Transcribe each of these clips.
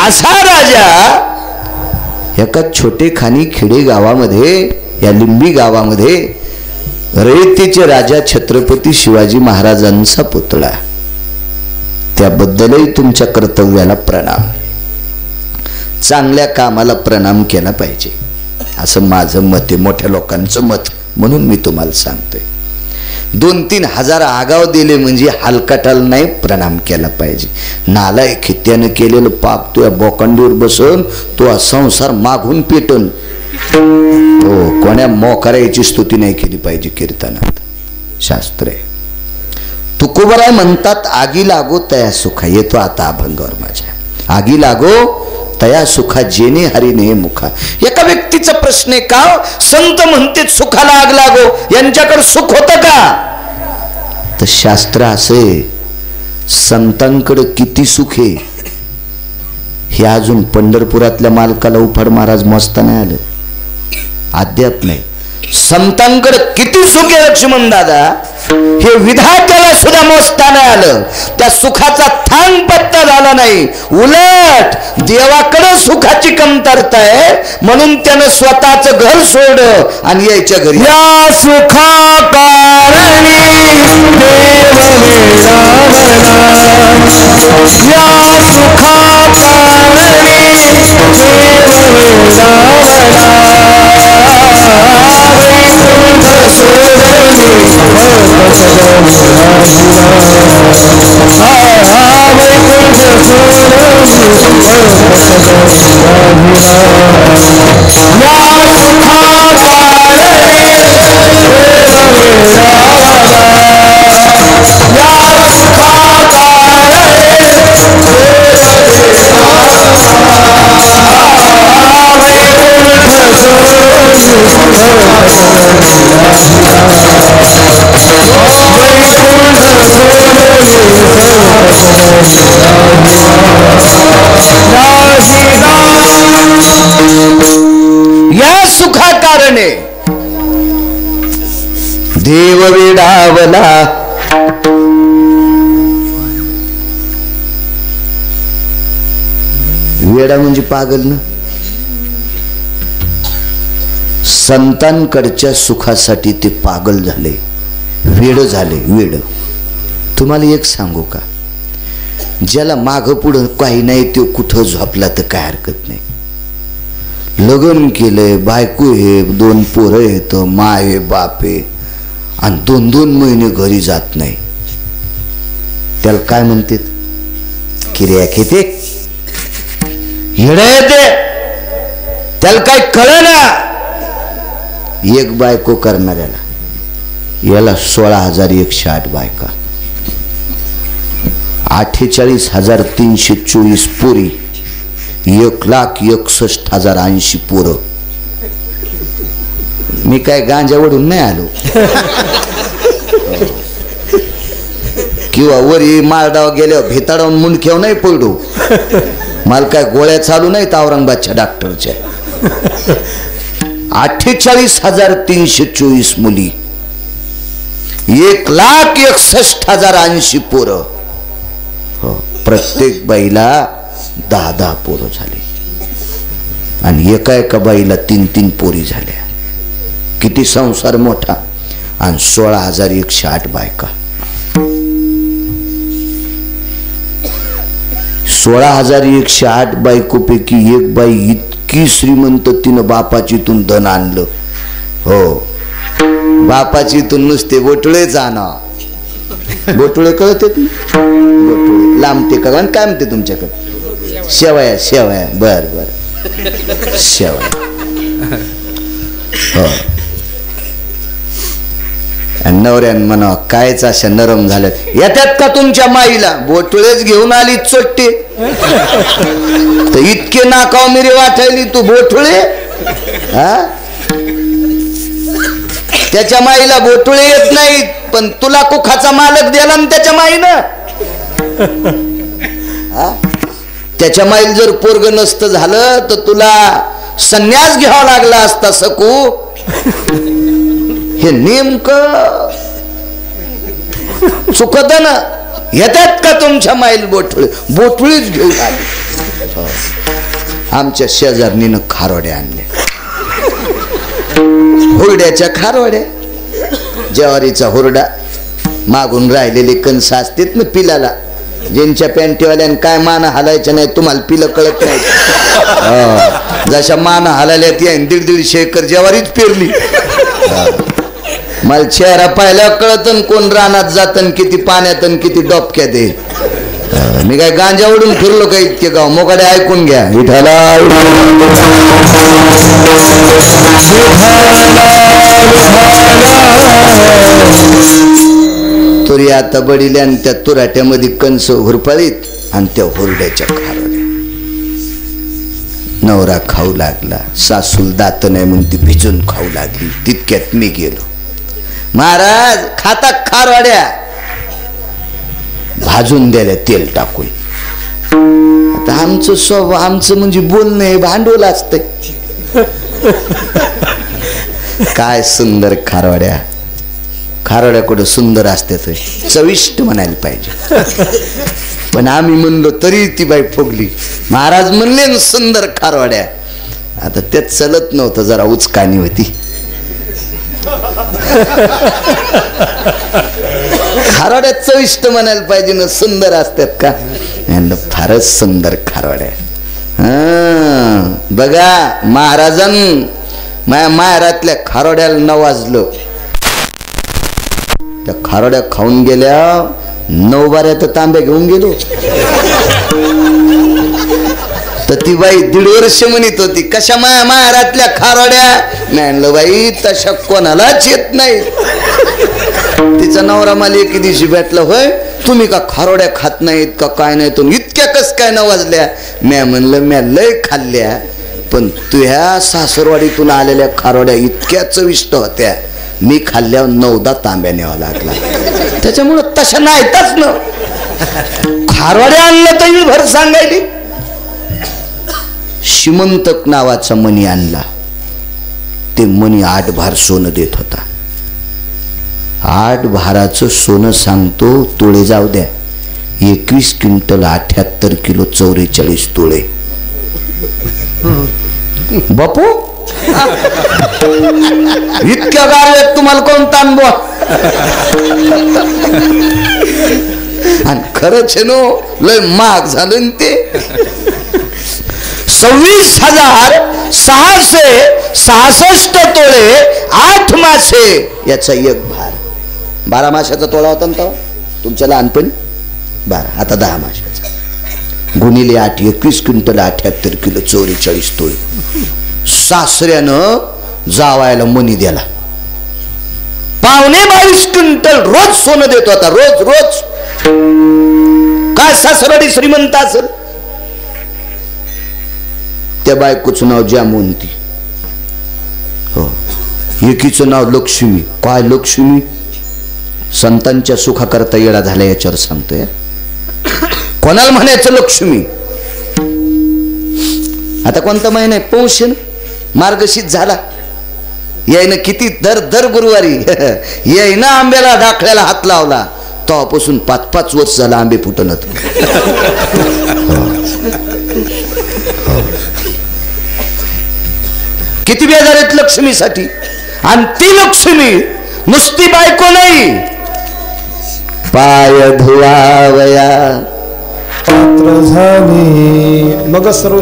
असा राजा एका छोटेखानी खेडे गावामध्ये, या लिंबी गावामध्ये रयतेचे राजा छत्रपती शिवाजी महाराजांचा पुतळा. त्याबद्दलही तुमच्या कर्तव्याला प्रणाम. चांगल्या कामाला प्रणाम केला पाहिजे असं माझं मत आहे, मोठ्या लोकांचं मत, म्हणून मी तुम्हाला सांगतोय. 2-3 हजार आगाव दिले म्हणजे हलकटाला नाही प्रणाम केला पाहिजे. नालायक त्यानं केलेलं पाप तुझ्या बोकांडीवर बसून तो संसार मागून पेटन. हो, कोण्या मोकरायची स्तुती नाही केली पाहिजे कीर्तनात. शास्त्र आहे. तुकोबराय म्हणतात, आगी लागो तया सुखा. येतो आता अभंगावर माझ्या. आगी लागो तया सुखा जेने हरिने मुखा. एका व्यक्तीचा प्रश्न आहे, का संत म्हणते सुखाला आग लागो, यांच्याकडे सुख होतं का? तर शास्त्र असे, संतांकडे किती सुख आहे हे अजून पंढरपुरातल्या मालकाला उफाड महाराज मोजता नाही आलं, अद्याप नाही. संतांकडे किती सुख आहे लक्ष्मण दादा हे विधात्याला सुद्धा मोजता नाही आलं. त्या सुखाचा थांग पत्ता झाला नाही. उलट देवाकडे सुखाची कमतरता आहे, म्हणून त्यानं स्वतःच घर सोडलं आणि यायच्या घरी. या सुखा कारणी देव वेडावला, या सुखा कारणी देव या सुखा कारणे देव वेडावला. वेडा म्हणजे पागल ना. संतांकडच्या सुखासाठी ते पागल झाले, वेड झाले. वेड. तुम्हाला एक सांगू का, ज्याला मागं पुढं काही नाही तो कुठं झोपला तर काय हरकत नाही. लग्न केलंय, बायको आहे, 2 पोरं आहेत, माय आहे, बाप आहे, आणि 2-2 महिने घरी जात नाही, त्याला काय म्हणते? किर्याक येते, हिडा येते, त्याला काय कळेना. एक बायको करणाऱ्याला याला 16,108 बायका, 48,324 पोरी, 1,61,080 पोरं. मी काय गांजावडून नाही आलो किंवा वरी माळडाव गेल्यावर भेताडावून मुंडक्याव नाही पडू. मला काय गोळ्या चालू नाहीत औरंगाबादच्या डॉक्टरच्या. 48,324 मुली, 1,61,080 पोरं. प्रत्येक बाईला 10-10 पोरं झाले आणि एका बाईला 3-3 पोरी झाल्या. किती संसार मोठा. आणि 16,108 बायका. 16,108 बायकोपैकी एक बाई इतकी श्रीमंत, तिनं बापाचीतून धन आणलं. हो, बापाचीतून नुसते बोटुळे जाणं. बोटुळे कळते ती? बोटुळे लांबते का काय म्हणते तुमच्याकडे? शेवया. शेवया. बर बर, शेवया. हो. नवऱ्यान म्हणा कायच अशा नरम झाल्यात, येतात का तुमच्या माईला? बोटुळेच घेऊन आली चोट्टे. तर इतके नाकाव मिरी वाटायली तू बोटुळे. हा, त्याच्या माईला बोटुळे येत नाहीत, पण तुला कुखाचा मालक दिला ना त्याच्या माईनं. त्याच्या माईल जर पोरग नसतं झालं तर तुला संन्यास घ्यावा लागला असता सकू. हे नेमकं चुकत ना. येतात का तुमच्या माईल बोटुळे? बोटुळीच घेऊन आली. आमच्या शेजारणीनं खारोड्या आणल्या, हुरड्याच्या खारोड्या, ज्वारीचा हुरडा, मागून राहिलेले कणस असतात ना पिलाला, ज्यांच्या पॅन्टीवाल्यानं काय मान हालायचं नाही, तुम्हाला पिलं कळत नाही. जशा मान हालायला ती 150-150 एकर ज्वारीच पेरली. मला चेहरा पाहिला कळतं कोण रानात जातं, किती पाण्यात किती डोपक्यात आहे. मी काय गांजा ओढून फिरलो का इतके गाव, मोकाडे ऐकून घ्या. विठाला तुरी आता बडीले आणि त्या तुराट्यामध्ये कंस हुरपळीत आणि त्या हुरड्याच्या खारोड्या. नवरा खाऊ लागला, सासूल दात नाही म्हणून ती भिजून खाऊ लागली. तितक्यात मी गेलो. महाराज खाता खारोड्या, भाजून द्यायला तेल टाकून. आता आमचं स्वभाव, आमचं म्हणजे बोलणं हे भांडवल असतंय. काय सुंदर खारोड्या, खारोड्या कुठं सुंदर असतात, चविष्ट म्हणायला पाहिजे. पण आम्ही म्हणलो तरी ती बाई फुगली. महाराज म्हणले ना सुंदर खारोड्या. आता त्यात चलत नव्हतं, जरा उचकाणी होती. खारोड्यात चविष्ट म्हणायला पाहिजे ना, सुंदर असतात का? फारच सुंदर खारोड्या. बघा महाराजां माझ्या माहेरातल्या खारोड्याला नवाजलं. त्या खारोड्या खाऊन गेल्या, 9 बाऱ्यात तांब्या घेऊन गेलो. तर ती बाई 1.5 वर्ष म्हणत होती, कशा माया माहेरातल्या खारोड्या. म्हणलं बाई तशा कोणालाच येत नाही. तिचा नवरा मला एके दिवशी भेटला, होय तुम्ही का खारोड्या खात नाहीत का काय नाही, तुम्ही इतक्या कस काय नवाजल्या. म्या म्हणलं म्या लय खाल्ल्या, पण तुझ्या सासरवाडीतून आलेल्या खारोड्या इतक्या चविष्ट होत्या, मी खाल्ल्यावर 9दा तांब्या न्यावा लागला. त्याच्यामुळं तशा नाहीतच ना. खारोड्या आणलं तर मी भर सांगायली. श्रीमंतक नावाचा मणी आणला. ते मणी 8 भार सोनं देत होता. 8 भाराचं सोनं सांगतो, तोळे जाऊ द्या, 21 क्विंटल 78 किलो 44 तोळे. बापू इतक्या गाड्यात तुम्हाला कोण ताणबो. आणि खरंच नो लय महाग झालं ते. 26,666 तोळे 8 मासे याचा एक भार. 12 माशाचा तोळा होता ना तुमच्या लहानपणी, 12 आता 10 माशाचा. गुणिले 8 21 क्विंटल 78 किलो 44 तोळे. सासऱ्यानं जावायला मनी द्याला. 22.5 क्विंटल रोज सोनं देत होता, रोज रोज. काय सासरवाडी श्रीमंत असेल. त्या बायकोचं नाव जामवंती, हो, एकीचं नाव लक्ष्मी. काय लक्ष्मी, संतांच्या सुखाकरता येडा झाला याच्यावर सांगतोय. कोणाला म्हणायचं लक्ष्मी. आता कोणता महिना आहे, पौष मार्गशीर्ष झाला. यायनं किती दर गुरुवारी यायनं आंब्याला डाकळ्याला हात लावला, तेव्हापासून 5-5 वर्ष झाला आंबे फुटणत. किती बेजार आहेत लक्ष्मीसाठी. आणि ती लक्ष्मी नुसती बायको नाही, पाय धुवावया पात्र झाली मग सर्व.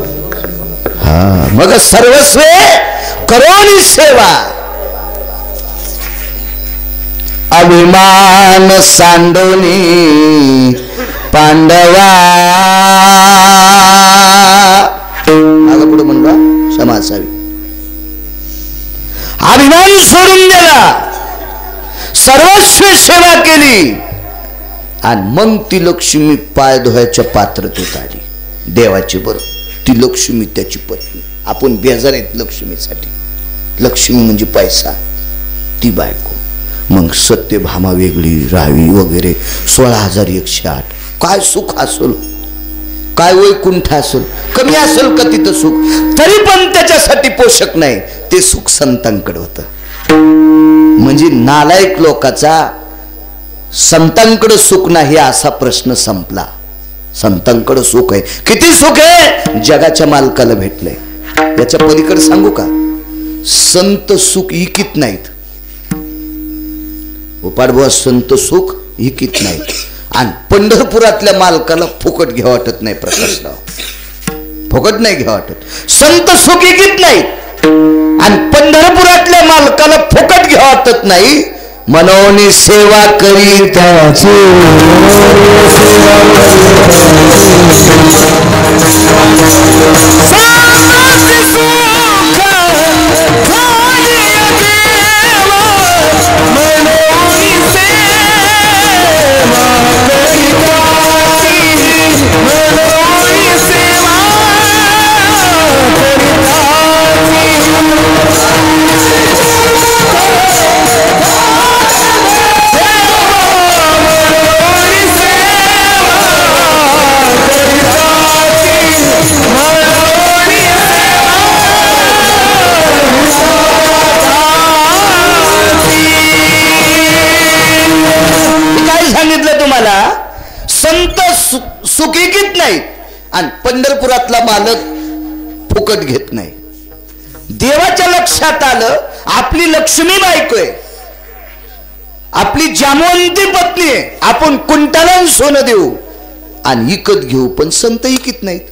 मग सर्वस्व करोनी सेवा. अभिमान सांडोनी पांडवा. मागं पुढे म्हणला क्षमा असावी. अभिमान सोडून दिला, सर्वस्व सेवा केली. आणि मग ती लक्ष्मी पाय धुवायच्या पात्रतेत आली. देवाची बरोबर ती लक्ष्मी त्याची पत्नी. आपण बेजार आहेत लक्ष्मीसाठी. लक्ष्मी म्हणजे पैसा, ती बायको. मग सत्यभामा वेगळी राहावी वगैरे. 16,108. काय सुख असेल, काय वैकुंठ असेल. कमी असेल का तिथं सुख, तरी पण त्याच्यासाठी पोषक नाही. ते सुख संतांकडे होतं. म्हणजे नालायक लोकाचा संतांकडे सुख नाही असा प्रश्न संपला. संतांकडे सुख आहे. किती सुख आहे? जगाच्या मालकाला भेटलंय. याच्या पलीकडे सांगू का? संत सुख इकित नाहीत. उपाडबुवा संत सुख इकित नाहीत. आणि पंढरपुरातल्या मालकाला फुकट घ्या वाटत नाही. प्रकाशराव, फुकट नाही घ्या वाटत. संत सुख इकित नाहीत आणि पंढरपुरातल्या मालकाला फुकट घ्या वाटत नाही. मनोनी सेवा करीत सुखीकीत नाहीत आणि पंढरपुरातला मालक फुकट घेत नाही. देवाच्या लक्षात आलं आपली लक्ष्मी बायको आहे, आपली जामवंती पत्नी आहे, आपण कुंटाला सोनं देऊ आणि इकत घेऊ. पण संत इकित नाहीत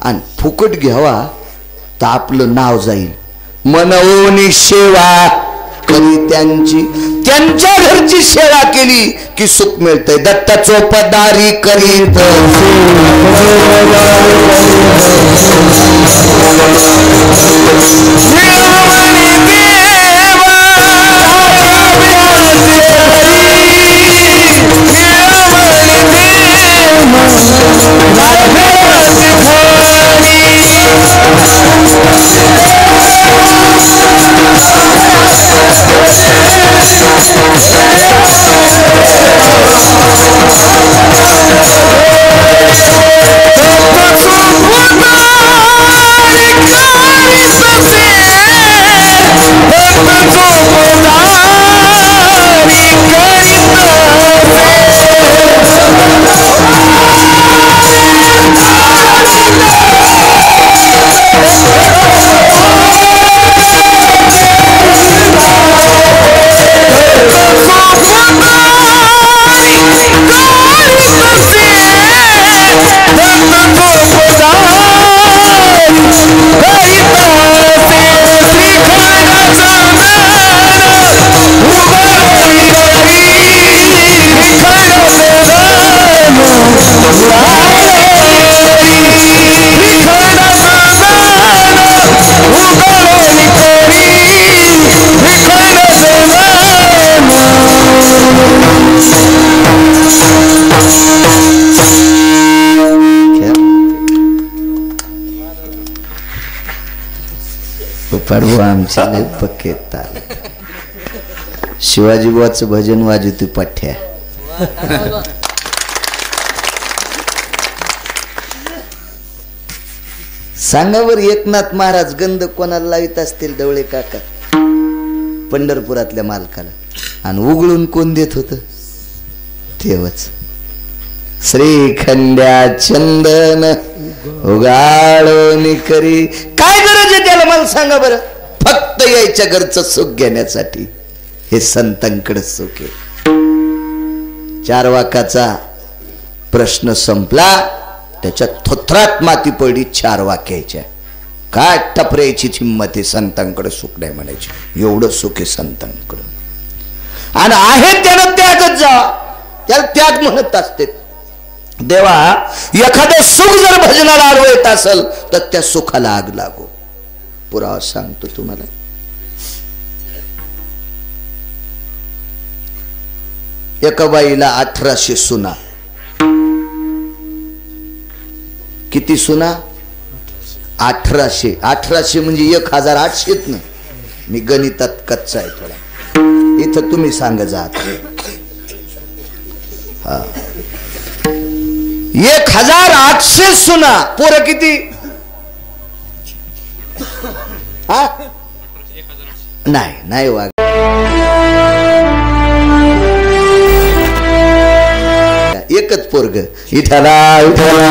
आणि फुकट घ्यावा तर आपलं नाव जाईल. मनवोनी सेवा करी त्यांची, त्यांच्या घरची सेवा केली की सुख मिळतंय. दत्ता चोपदारी करीत पडवू आमचे लय पक्के ताल. शिवाजी बुवाचं भजन वाजवतो पठ्या. सांगा बर एकनाथ महाराज गंध कोणाला लावित असतील? डवळे काका पंढरपुरातल्या मालकाला. आणि उघडून कोण देत होत? तेवच. श्रीखंड्या चंदन उगाळून करी. काय गरज आहे त्याला मला सांगा बरं? फक्त यायच्या घरचं सुख घेण्यासाठी. हे संतांकडे सुख आहे. 4 वाकाचा प्रश्न संपला. त्याच्या थोत्रात माती पडली 4 वाक्याच्या. काय टपऱ्याची हिंमत आहे संतांकडे सुख नाही म्हणायची. एवढं सुख आहे संतांकडं. आणि आहे त्यानं त्यागच जा. त्याला त्याग म्हणत असते. देवा एखादं सुख जर भजनाला अडवत असेल तर त्या सुखाला आग लागो. पुरावा सांगतो तुम्हाला. एका बाईला 1800 सुना. किती सुना? 1800. 1800 म्हणजे 1800 ना. मी गणितात कच्चा आहे थोडा. इथं तुम्ही सांगा जात. 1800 सुना. पोरं किती? हा नाही वाग. एक एकच पोरग विठाला विठाला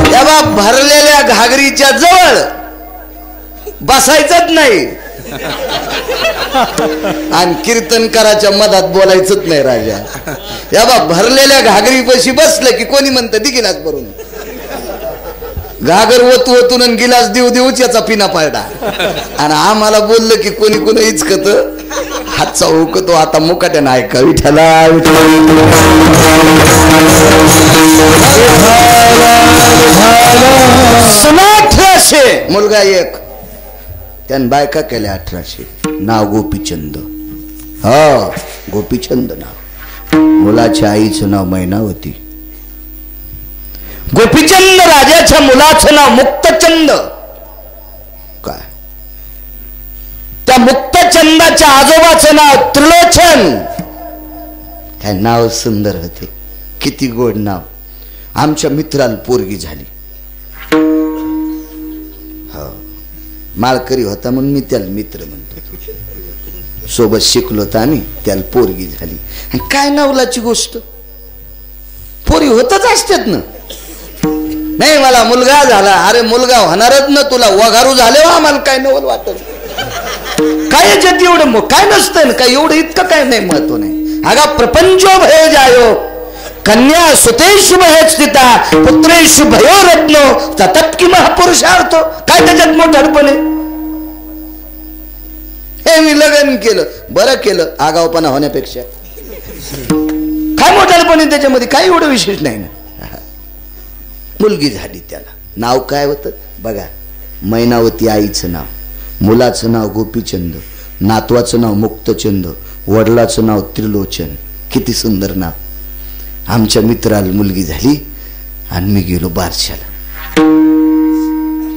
तेव्हा भरलेल्या घागरीच्या जवळ बसायचंच नाही आणि कीर्तनकाराच्या मधात बोलायचंच नाही राजा. तेव्हा भरलेल्या घागरी पशी बसलं की कोणी म्हणतं ती गिलास भरून घागर ओतू ओतून आणि गिलास देऊ देऊच याचा पिना पाडा. आणि आम्हाला बोललं की कोणी कोणी इचकत हातचा ओळखतो आता मुकाट्यानं ऐका विठाला मुलगा एक त्यान बायका केल्या 1800 नाव गोपीचंद. हा गोपीचंद नाव. मुलाच्या आईचं नाव मैनावती. गोपीचंद राजाच्या मुलाचं नाव मुक्तचंद. काय त्या मुक्तचंदाच्या आजोबाचं नाव त्रिलोचन. काय नाव सुंदर होते. किती गोड नाव. आमच्या मित्राला पोरगी झाली. माळकरी होता म्हणून मी त्याला मित्र म्हणतो. सोबत शिकलो तर आम्ही. त्याला पोरगी झाली. काय नवलाची गोष्ट. पोरी होतच असतात ना. नाही मला मुलगा झाला. अरे मुलगा होणारच ना तुला. वघारू झाले हो आम्हाला काय नवल वाटत. काय याच्यात एवढं काय नसतं ना. काय एवढं इतकं काय नाही महत्व नाही. अगा प्रपंचो भय जायो कन्या सुतेषु भय स्थिता पुत्रेषु भयो रत्नो ततप की महापुरुषार्थ. काय त्याच्यात मोठडपणे. हे मी लग्न केलं बरं केलं आगावपणा होण्यापेक्षा. काय मोठडपणे त्याच्यामध्ये. काय एवढं विशेष नाही ना. मुलगी झाली त्याला. नाव काय होतं बघा. मैनावती आईचं नाव. मुलाचं नाव गोपीचंद. नातवाचं नाव मुक्तचंद. वडिलाचं नाव त्रिलोचन. किती सुंदर नाव. आमच्या मित्राला मुलगी झाली आणि मी गेलो बारशाला.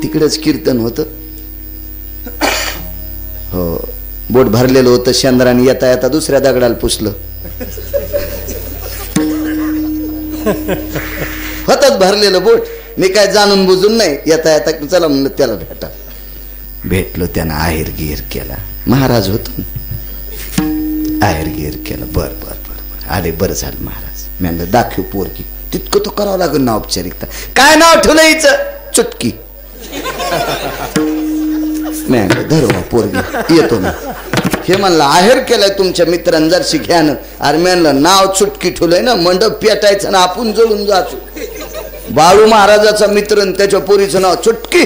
तिकडेच कीर्तन होतं. हो बोट भरलेलं होतं. चंद्राने येता येता दुसऱ्या दगडाला पुसलं. होतच भरलेलं बोट. मी काय जाणून बुजून नाही. येता येता चला म्हणलं त्याला भेटा. भेटलो. त्यानं आहेर गिर केला. महाराज होतो. आहेर गिर केला. बर बर बर बर आले. बरं झालं महाराज. मी म्हणलं दाखव पोरगी. तितकं तो करावं लागेल ना औपचारिकता. काय नाव ठेवलं हिचं. चुटकी. मी म्हणलं धरवा पोरगी येतो ना. हे म्हणलं आहेर केलाय तुमच्या मित्रांनी जरशी घ्यानं. अरे मी म्हणलं नाव चुटकी ठेवलंय ना. मंडप पेटायचं ना आपण जळून जातो. बाळू महाराजाचा मित्र त्याच्या पोरीचं नाव चुटकी.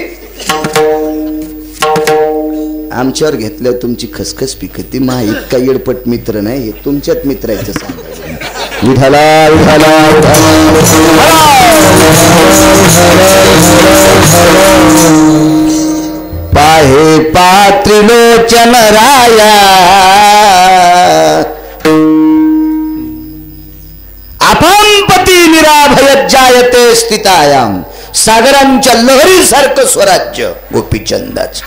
आमच्यावर घेतल्यावर तुमची खसखस पिकती. मा इतका येडपट मित्र नाही. हे तुमच्यात मित्राचं सांग. विठाला विठाला पाहे पात्रिलोचन राया अपांपती निराभय जायते स्थितायाम. सागरांच्या लहरीसारखं स्वराज्य गोपीचंदाचं.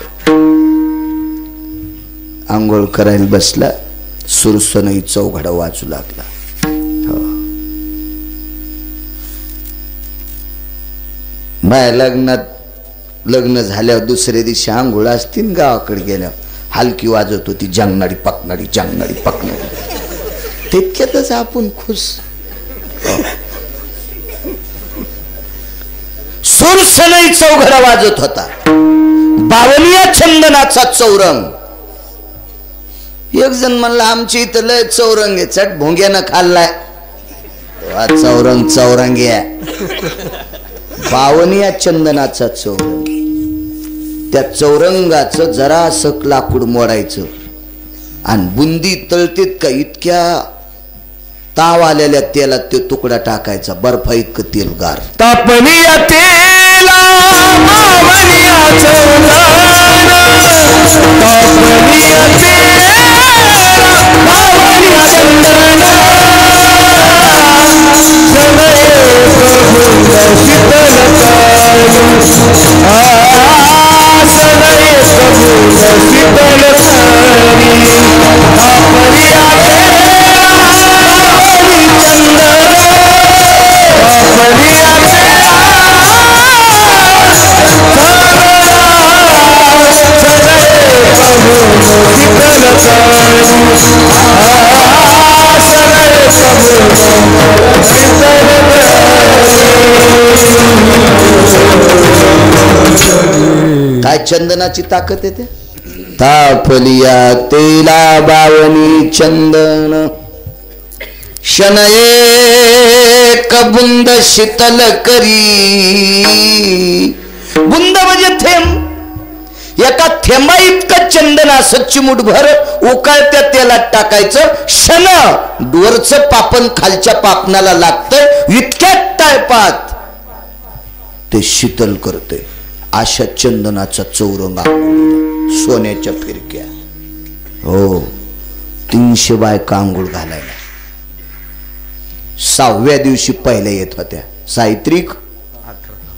आंघोळ करायला बसला. सुरसनई चौघडा वाचू लागला. माझ्या लग्न झाल्यावर दुसऱ्या दिवशी आंघोळ असतील. गावाकडे गेल्यावर हलकी वाजत होती. जंगणारी पकणारी जंगणारी पकणारी. तितक्यातच आपण खुश. सुरसनई चौघडा वाजत होता. बावनिया चंदनाचा चौरंग. एक जण म्हणला आमची इथं लय चौरंग आहे. चट भोंग्यानं खाल्लाय. चौरंग चौरंग्या. बावनिया चंदनाचा चौरंग. त्या चौरंगाचं जरा असं लाकूड मोडायचं आणि बुंदी तळतीत का इतक्या ताव आलेल्या तेलात ते तुकडा टाकायचा. बर्फा इतकं तेल गार. तापनिया तेला बावनिया चंदनाची ताकद येते. तापलिया तेला बावनी चंदन शन एक बुंद शीतल करी. बुंद म्हणजे थेंब. एका थेंबा इतकं चंदन असं चिमूटभर उकळत्या तेलात टाकायचं. शन वरचं पापण खालच्या पापणाला लागतं. इतक्यात टाळपात ते शीतल करते. अशा चंदनाचा चौरंग सोन्याच्या फिरक्या. हो 300 बायका आंघोळ घालायला. 6व्या दिवशी पहिल्या येत होत्या. सावित्रिक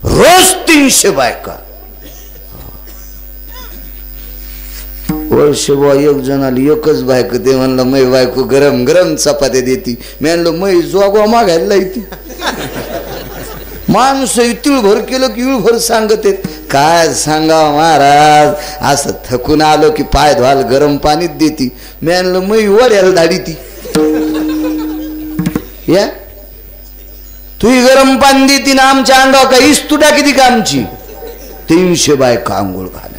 रोज 300 बायका. वर्षभर एक जण आली एकच बायको. ते म्हणलं मै बायको गरम गरम चपात्या देती. मी म्हणलं मै जोगवा मागायला येते. माणसं इतिळभर केलं की इळभर सांगत आहेत. काय सांगा महाराज, असं थकून आलो की पाय धुवाल गरम पाणीच देती. मी म्हणलं मै वड्याला दाडी ती या तुही गरम पाणी देती ना आमच्या अंगावर का इस्तुटा किती का आमची. 300 बायका आंघोळ घालाय.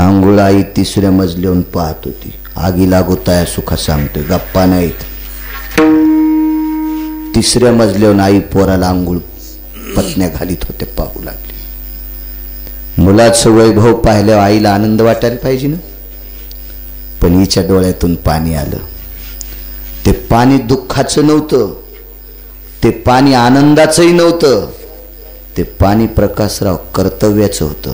आंघोळ आई 3ऱ्या मजल्याहून पाहत होती. आगी लागोताय सुखा सांगतोय गप्पा नाहीत. 3ऱ्या मजल्याहून आई पोराला आंघोळ पत्न्या घालीत होते पाहू लागली. मुलाचं वैभव पाहिल्यावर आईला आनंद वाटायला पाहिजे ना. पण हिच्या डोळ्यातून पाणी आलं. ते पाणी दुःखाचं नव्हतं. ते पाणी आनंदाचंही नव्हतं. ते पाणी प्रकाशराव कर्तव्याचं होतं.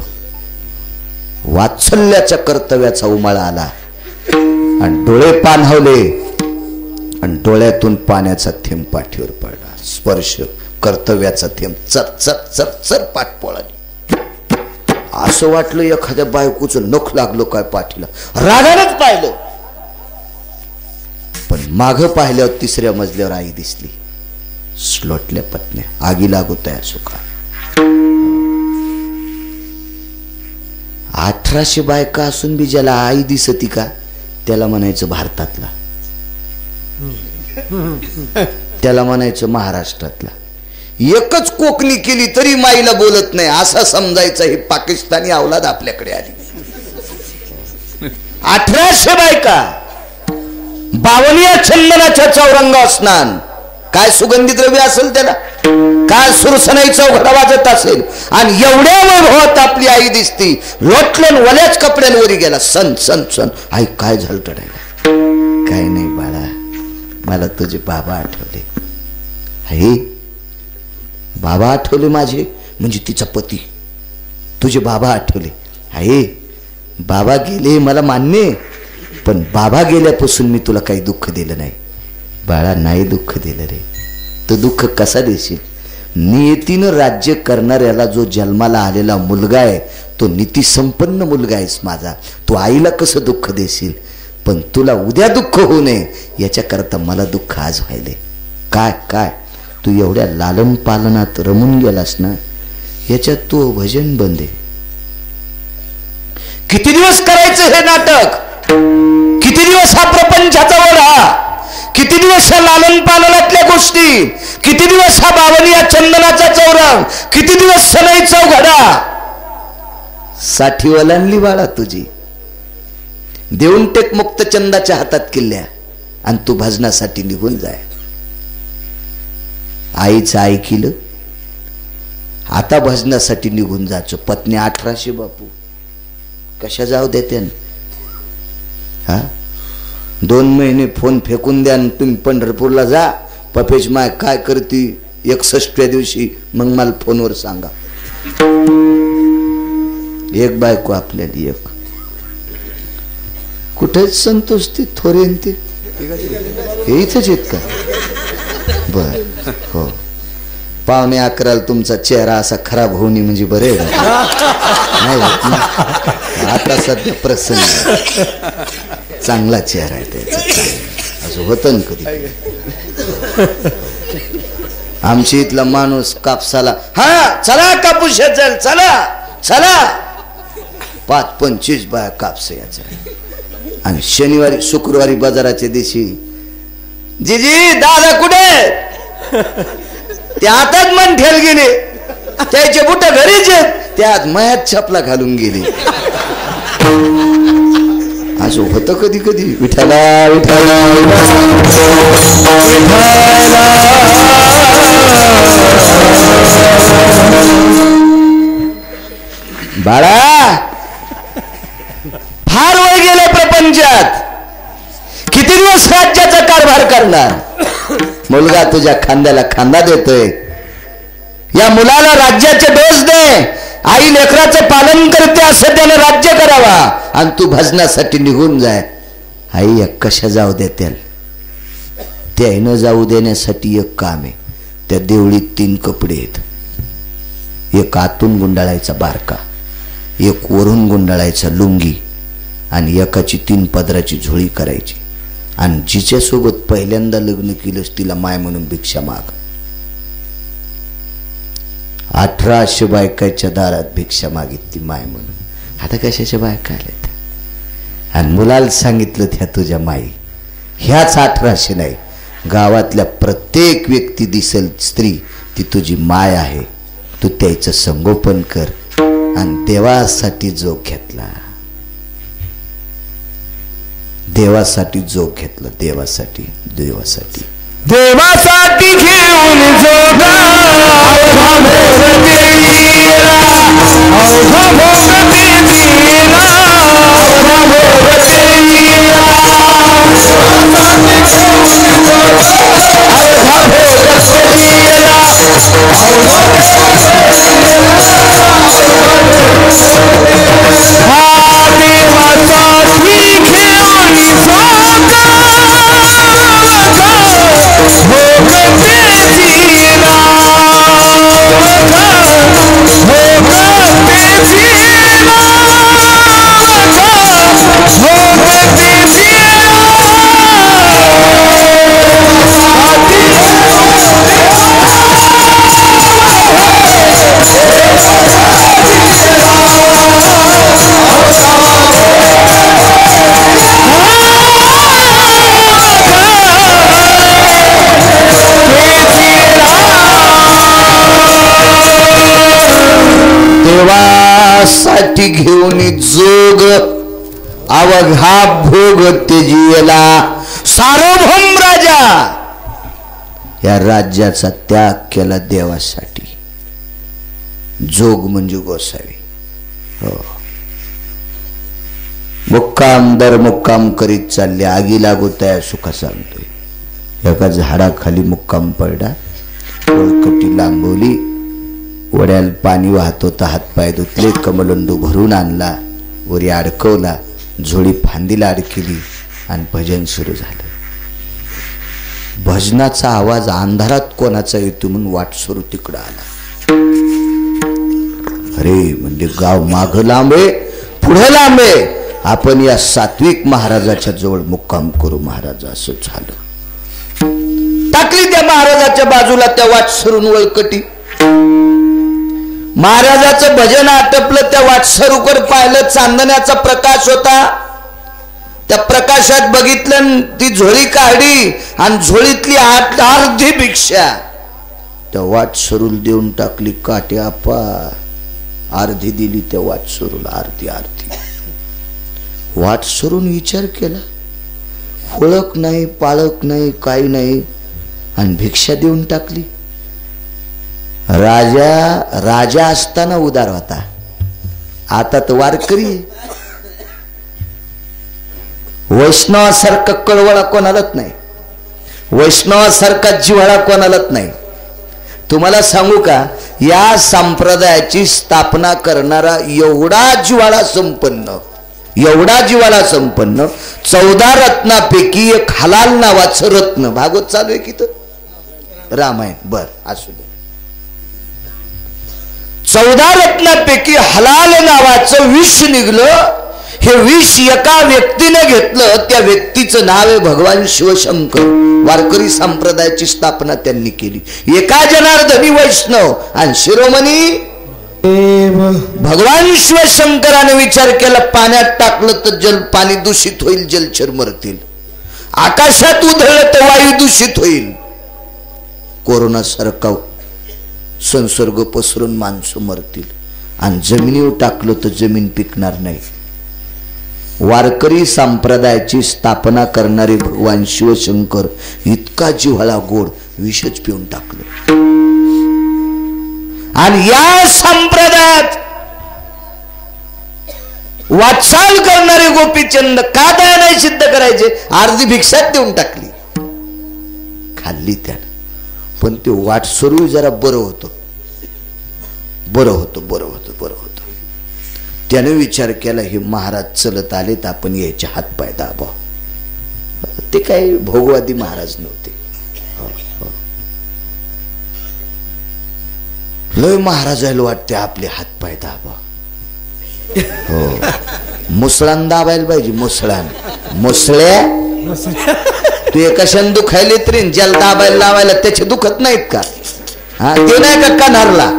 वात्सल्याच्या कर्तव्याचा उमाळा आला आणि डोळे पाणावले आणि डोळ्यातून पाण्याचा थेंब पाठीवर पडला. स्पर्श कर्तव्याचा थेंब चर चर चर चर पाठ पळाली. असं वाटलं एखाद्या बायकोचं नख लागलो काय पाठीला. रागानच पाहिलं. पण माग पाहिल्यावर 3ऱ्या मजल्यावर आई दिसली. स्लोटल्या पत्न्या आगी लागोताय सुखा. 1800 बायका असून बी ज्याला आई दिसती का त्याला म्हणायचं भारतातला. त्याला म्हणायचं महाराष्ट्रातला. एकच कोकणी केली तरी माईला बोलत नाही असं समजायचं. ही पाकिस्तानी अवलाद आपल्याकडे आली. 1800 बायका 52 चंदनाच्या चौरंगा स्नान. काय सुगंधी द्रव्य असेल त्याला. काय सुरसनाई चौघडा वाजत असेल. आणि एवढ्या वैभवात आपली आई दिसती. लोटलन वल्याच कपड्यांवरी गेला. सन सन सन. आई काय झालं रडायला. काय नाही बाळा मला तुझे बाबा आठवले. आई बाबा आठवले माझे म्हणजे तिचा पती. तुझे बाबा आठवले. आई बाबा गेले मला मान्य. पण बाबा गेल्यापासून मी तुला काही दुःख दिलं नाही. बाळा नाही दुःख दिलं रे. तो दुःख कसा देशील. नियतीनं राज्य करणाऱ्याला जो जन्माला आलेला मुलगा आहे तो नीतिसंपन्न मुलगा आहेस माझा. तू आईला कसं दुःख देशील. पण तुला उद्या दुःख होऊ नये याच्याकरता मला दुःख आज व्हायले. काय काय तू एवढ्या लालन पालनात रमून गेलास ना याच्यात तू भजन बंदे. किती दिवस करायचं हे नाटक. किती दिवस हा प्रपंचाचा ओढा. किती दिवस ह्या लालन पालनातल्या गोष्टी. किती दिवस हा 52 चंदनाचा चौरंग. किती दिवस सनई चौघडा. 60 ओलांडली बाळा तुझी. देऊन टेक मुक्त चंदाच्या हातात किल्ल्या आणि तू भजनासाठी निघून जाय. आईचं ऐकिलं. आता भजनासाठी निघून जायचं. पत्नी 1800 बापू कशा जाऊ देते. हा 2 महिने फोन फेकून द्या आणि तुम्ही पंढरपूरला जा. पपेश माय काय करती 61व्या दिवशी मग मला फोनवर सांगा. एक बायको आपल्याला एक. कुठेच संतोष ती थोरेन ते हे इथंच येत का. बर हो 11:15 तुमचा चेहरा असा खराब होणे म्हणजे बरे नाही. आता सध्या प्रसन्न चांगला चेहरा आहे त्याचा. असं होतं ना कधी. आमच्या इथला माणूस कापसाला हा चला कापूस चल चला चला 5-25 बाया कापस याचा. आणि शनिवारी शुक्रवारी बाजाराच्या दिवशी जीजी दादा कुठे ते हातात मन ठेल गेले. त्याचे बुट घरीच आहेत, त्यात मयात छपला घालून गेली. असं होतं कधी कधी. विठ्ठला विठ्ठला बाळा, फार वय गेले प्रपंचात, किती दिवस राज्याचा कारभार करणार. मुलगा तुझ्या खांद्याला खांदा देतोय, या मुलाला राज्याचे डोस दे. आई लेकराचं पालन करते असं त्याने राज्य करावा, आणि तू भजनासाठी निघून जाय. आई एक कशा जाऊ देत्याल, ते न जाऊ देण्यासाठी एक काम आहे. त्या देवळीत 3 कपडे आहेत, एक आतून गुंडाळायचा बारका, एक वरून गुंडाळायचा लुंगी, आणि एकाची 3 पदराची झोळी करायची. आणि जिच्यासोबत पहिल्यांदा लग्न केलंस तिला माय म्हणून भिक्षा माग. 1800 बायकाच्या दारात भिक्षा मागितली माय म्हणून. आता कशाच्या बायका आल्यात. आणि मुलाला सांगितलं त्या तुझ्या माई ह्याच 1800 नाही, गावातल्या प्रत्येक व्यक्ती दिसेल स्त्री ती तुझी माय आहे. तू त्याचं संगोपन कर. आणि देवासाठी जोग घेतला, देवासाठी जोग घेतला, देवासाठी देवासाठी देवासाठी घेऊन जोगा देवासाठी घेऊन जोग अवघा भोग तेजियला. सार्वभौम राजा या राज्याचा त्याग केला देवासाठी. जोग म्हणजे गोसावी. हो, मुक्काम दर मुक्काम करीत चालले. आगी लागू त्या सुखा सांगतोय. एका झाडाखाली मुक्काम पडला, वळकटी लांबवली, वड्याला पाणी वाहत होता, हातपाय धुतले, कमलंडू भरून आणला, वरी अडकवला, झोळी फांदीला अडकली, आणि भजन सुरू झालं. भजनाचा आवाज अंधारात कोणाचा येतो म्हणून वाटसरू तिकडं आला. अरे म्हणजे गाव माग लांबे पुढे लांबे, आपण या सात्विक महाराजाच्या जवळ मुक्काम करू. महाराज असं झालं. टाकली त्या महाराजाच्या बाजूला त्या वाटसरून वळकटी. महाराजाचं भजन आटपलं. त्या वाटसरूकर पाहिलं, चांदण्याचा प्रकाश होता. त्या प्रकाशात बघितलं, ती झोळी काढली आणि झोळीतली अर्धी भिक्षा त्या वाटसरूला देऊन टाकली. काटे आपा अर्धी दिली त्या वाटसरूला, अर्धी अर्धी. वाटसरून विचार केला, ओळख नाही, पाळक नाही, काही नाही, आणि भिक्षा देऊन टाकली. राजा असताना उदार होता, आता तर वारकरी आहे. वैष्णवासारखा कळवळा कोणालाच नाही, वैष्णवासारखा जिव्हाळा कोणालाच नाही. तुम्हाला सांगू का, या संप्रदायाची स्थापना करणारा एवढा जिव्हाळा संपन्न, एवढा जिव्हाळा संपन्न, 14 रत्नापैकी एक हलाल नावाचं रत्न. भागवत चालू आहे की तर रामायण, बर असू दे. 14 रत्नापैकी हलाल नावाचं विष निघलं. हे विष एका व्यक्तीने घेतलं, त्या व्यक्तीचं नाव आहे भगवान शिवशंकर. वारकरी संप्रदायाची स्थापना त्यांनी केली. एका जनार्दनी वैष्णव आणि शिरोमणी भगवान शिवशंकराने विचार केला, पाण्यात टाकलं तर पाणी दूषित होईल, जलचर मरतील. आकाशात उधळलं तर वायू दूषित होईल. कोरोना सारखा संसर्ग पसरून माणसं मरतील आणि जमिनीवर टाकलं तर जमीन पिकणार नाही. वारकरी संप्रदायाची स्थापना करणारे भगवान शिवशंकर इतका जिव्हाळा गोड विषच पिऊन टाकलं. आणि या संप्रदायात वाटचाल करणारे गोपीचंद का दया नाही सिद्ध करायचे, अर्धी भिक्षात देऊन टाकली, खाल्ली त्यानं. पण ते वाटसरू जरा बरं होतं. त्याने विचार केला हे महाराज चलत आले तर आपण यायचे हातपाय दाबा. ते काही भोगवादी महाराज नव्हते. लय महाराजाला वाटते आपले हातपाय दाबा. हो, मुसळान दाबायला पाहिजे. मुसळ्या तू कशाने दुखायले तरी ज्याला दाबायला लावायला त्याचे दुखत नाहीत का? हा, ते नाही का कानारला?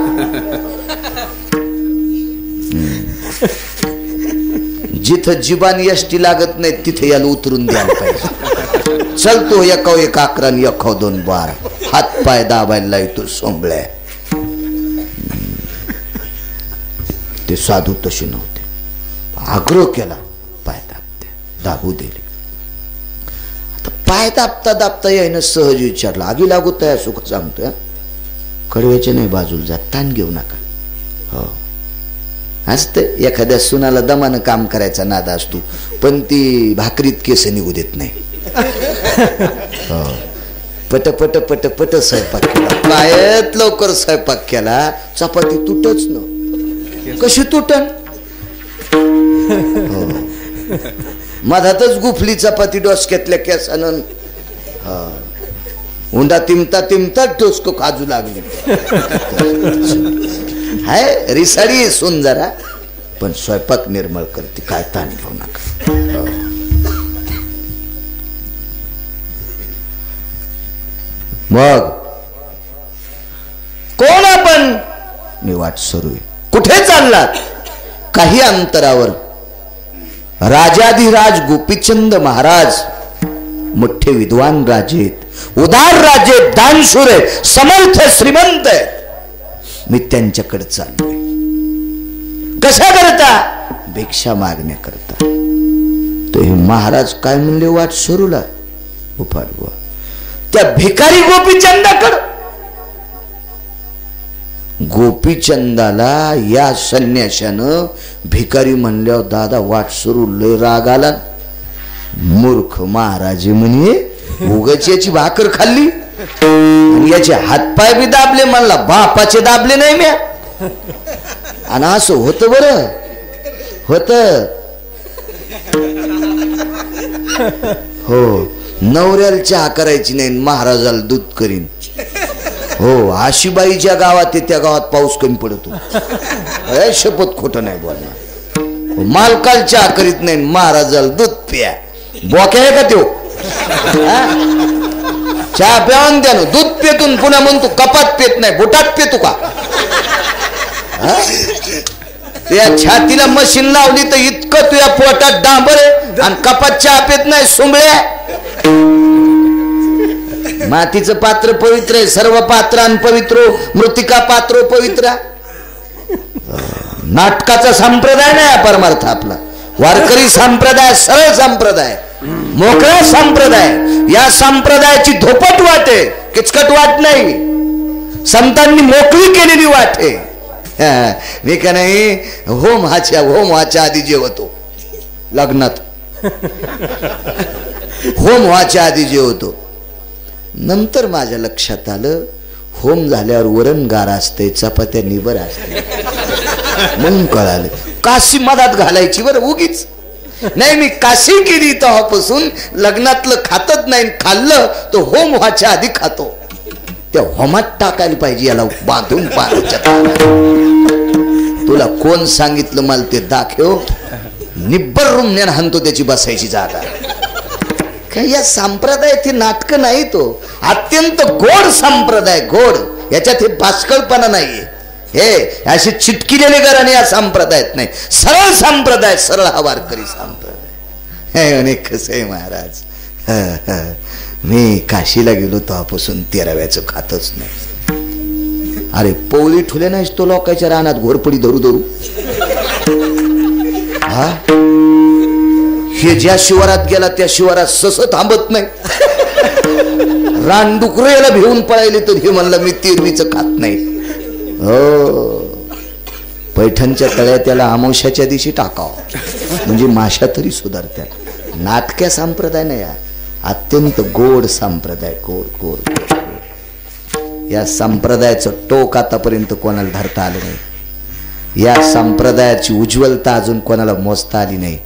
जिथं जीवान यष्टी लागत नाही तिथे याला उतरून द्यायला पाहिजे. चलतो एका 11 आणि एका 2 12 हात पाय दाबायला येतो सोंबळ्या. ते साधू तसे नव्हते. आग्रह केला, पाय दाबू दिले. आता पाय दाबता यायनं सहज विचारलं, आगी लागू तया सुख सांगतोय, कडव्याचे नाही बाजूला जात, ताण घेऊ नका. हो असते एखाद्या सुनाला दमानं काम करायचा नाद असतो, पण ती भाकरीत केस निघू देत नाही. हो, पट पट पट पट स्वयंपाक केला, पायत लवकर स्वयंपाक केला, चपाती तुटच न. कशी तुटन? हो, मधातच गुफली चपाती डोसक्यातल्या केसानं. उंडा तिमता डोसक खाजू लागली. हाय रिसाडी सून जरा, पण स्वयंपाक निर्मळ करते, काय ताण घेऊ नका. मग कोण आपण? मी वाट सरू. कुठे चाललात? काही अंतरावर राजाधिराज गोपीचंद महाराज मोठे विद्वान राजे, उदार राजे, दानशूर आहे, समर्थ श्रीमंत आहे. मी त्यांच्याकडे चाललोय. कशा करता? भिक्षा मागण्या करता. तो हे महाराज काय म्हणले वाट सुरूला? उफाडवा त्या भिकारी गोपीचंदाकडे. गोपीचंदाला या संन्याशानं भिकारी म्हणल्यावर दादा वाट सुरू लय राग आला. मूर्ख महाराज म्हणे, उगाच याची भाकर खाल्ली आणि याचे हातपाय बी दाबले, म्हणला बापाचे दाबले नाही म्या. आणि असं होत बरं होत. हो, नवऱ्याला चहा करायची नाही, महाराजाला दूध करीन. हो, आशीबाईच्या गावात त्या गावात पाऊस कमी पडतो. शपथ खोटं नाही बोलणार. मालकाला चहा करीत नाही, महाराजाला दूध प्या. बोक्या आहे का त्यो? चहा प्यावून द्या, दूध पेतून पुन्हा म्हणतो कपात पेत नाही, बोटात पेतो का? त्या छातीला मशीन लावली तर इतकं तुझ्या पोटात डांबर आहे आणि कपात चहा पेत नाही. सुंबळ्या, मातीचं पात्र पवित्र आहे, सर्व पात्रां पवित्रो मृतिका पात्रो पवित्र. नाटकाचा संप्रदाय नाही परमार्थ आपला. वारकरी संप्रदाय सरळ संप्रदाय, मोकळा संप्रदाय. या संप्रदायाची धोपट वाट आहे, किचकट वाट नाही. संतांनी मोकळी केलेली वाट आहे. मी का नाही होम व्हायच्या आधी जेवतो लग्नात. होम व्हायच्या आधी जेवतो. नंतर माझ्या लक्षात आलं होम झाल्यावर वरण गार असते, चपात्या निबर असते. म्हणून कळालं काशी मधात घालायची बरं उगीच नाही. मी काशी केली तेव्हापासून लग्नातलं खातच नाही. खाल्लं तो होम व्हायच्या आधी खातो. त्या होमात टाकायला पाहिजे याला बांधून पाण्याच्या. तुला कोण सांगितलं मला ते दाखव. निब्बर रुमण्यान हाणतो त्याची बसायची जागा. काय या संप्रदायाची नाटक नाही. तो अत्यंत गोड संप्रदाय, गोड. याच्यात हे भास्कळपणा नाहीये. हे असे चिटकिलेले घराणे या संप्रदायात नाही. सरळ संप्रदाय, सरळ हा वारकरी संप्रदाय. हे कसं आहे महाराज, मी काशीला गेलो तेव्हापासून 13व्याचं खातच नाही. अरे पोळी ठुले नाहीस तो लोकांच्या रानात घोरपडी धरू धरू. हा हे ज्या शिवारात गेला त्या शिवारात सस थांबत नाही. रानडुकरेला भिवून पळायले तर हे म्हणलं मी तिरवीच खात नाही. हो पैठणच्या तळ्यात त्याला अमावस्याच्या दिवशी टाकावं म्हणजे माशा तरी सुधारत्या. नाटक्या संप्रदाय नाही अत्यंत गोड संप्रदाय. गोड गोड गोड. या संप्रदायाचं टोक आतापर्यंत कोणाला धरता आलं नाही. या संप्रदायाची उज्ज्वलता अजून कोणाला मोजता आली नाही.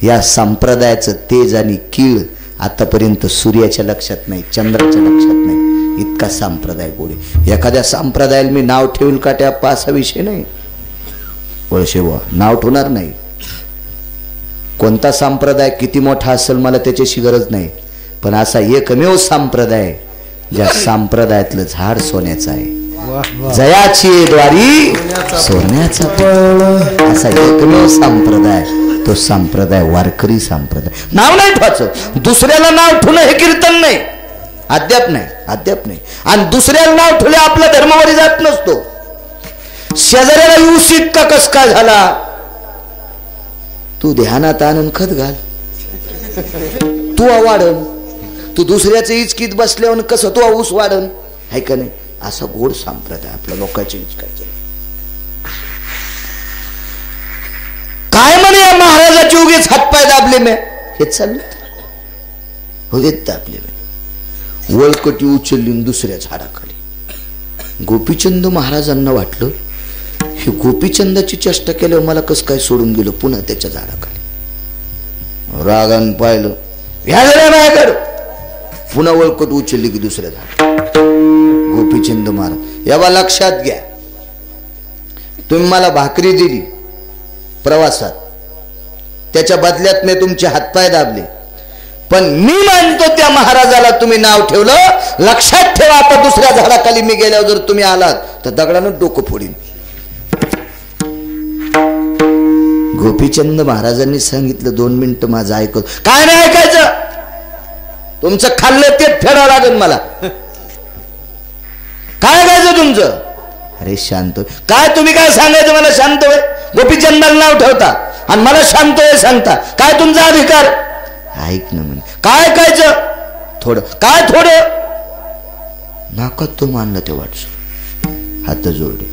या संप्रदायाचं तेज आणि कीळ आतापर्यंत सूर्याच्या लक्षात नाही, चंद्राच्या लक्षात नाही. इतका संप्रदाय गोड. एखाद्या संप्रदायाला मी नाव ठेवून का त्या असा विषय नाही. वळशे बुवा नाव ठेवणार नाही. कोणता संप्रदाय किती मोठा असेल मला त्याच्याशी गरज नाही, पण असा एकमेव संप्रदाय ज्या संप्रदायातलं झाड सोन्याचं आहे. जयाची द्वारी सोन्याचा पळ असा एकमेव संप्रदाय, तो संप्रदाय वारकरी संप्रदाय. नाव नाही ठेवायचं. दुसऱ्याला नाव ठेवणं हे कीर्तन नाही, अद्याप नाही, अद्याप नाही. आणि दुसऱ्याला नाव ठेवले आपला धर्मावरी जात नसतो. शेजाऱ्याला युसिक का कस काय झाला, तू ध्यानात आणून खत घाल, तू वाढन. तू दुसऱ्याचं इचकीत बसल्यावर कसं तू ऊस वाढन आहे का नाही. असा गोड संप्रदाय आपल्या लोकांच्या इचकायचं. काय म्हणे या महाराजाची उगीच हातपाय दाबले मी हेच चाललं. उगीच दाबले मी. वळकटी उचलली दुसऱ्या झाडाखाली. गोपीचंद महाराजांना वाटलं हे गोपीचंदाची चेष्टा केल्यावर मला कसं काय सोडून गेलं पुन्हा त्याच्या झाडाखाली. रागान पाहिलं ह्या माझ्याकडं. पुन्हा वळकट उचलली की दुसऱ्या झाड. गोपीचंद महाराज यावा लक्षात घ्या, तुम्ही मला भाकरी दिली प्रवासात, त्याच्या बदल्यात मी तुमचे हातपाय दाबले, पण मी मानतो त्या महाराजाला तुम्ही नाव ठेवलं. लक्षात ठेवा आता दुसऱ्या झाडाखाली मी गेल्यावर जर तुम्ही आलात तर दगडानं डोकं फोडीन. गोपीचंद महाराजांनी सांगितलं 2 मिनिटं माझं ऐकत. काय नाही ऐकायचं, तुमचं खाल्लं तेच फेडावं लागेल मला. काय ऐकायचं तुमचं. अरे शांत काय तुम्ही काय सांगायचं मला शांत होय. गोपीचंदाला नाव ठेवता आणि मला शांत होय सांगता. काय तुमचा अधिकार. ऐक ना म्हणे. काय ऐकायचं थोडं. काय थोडं नाकात तो मानला ते वाटस. हात जोडले.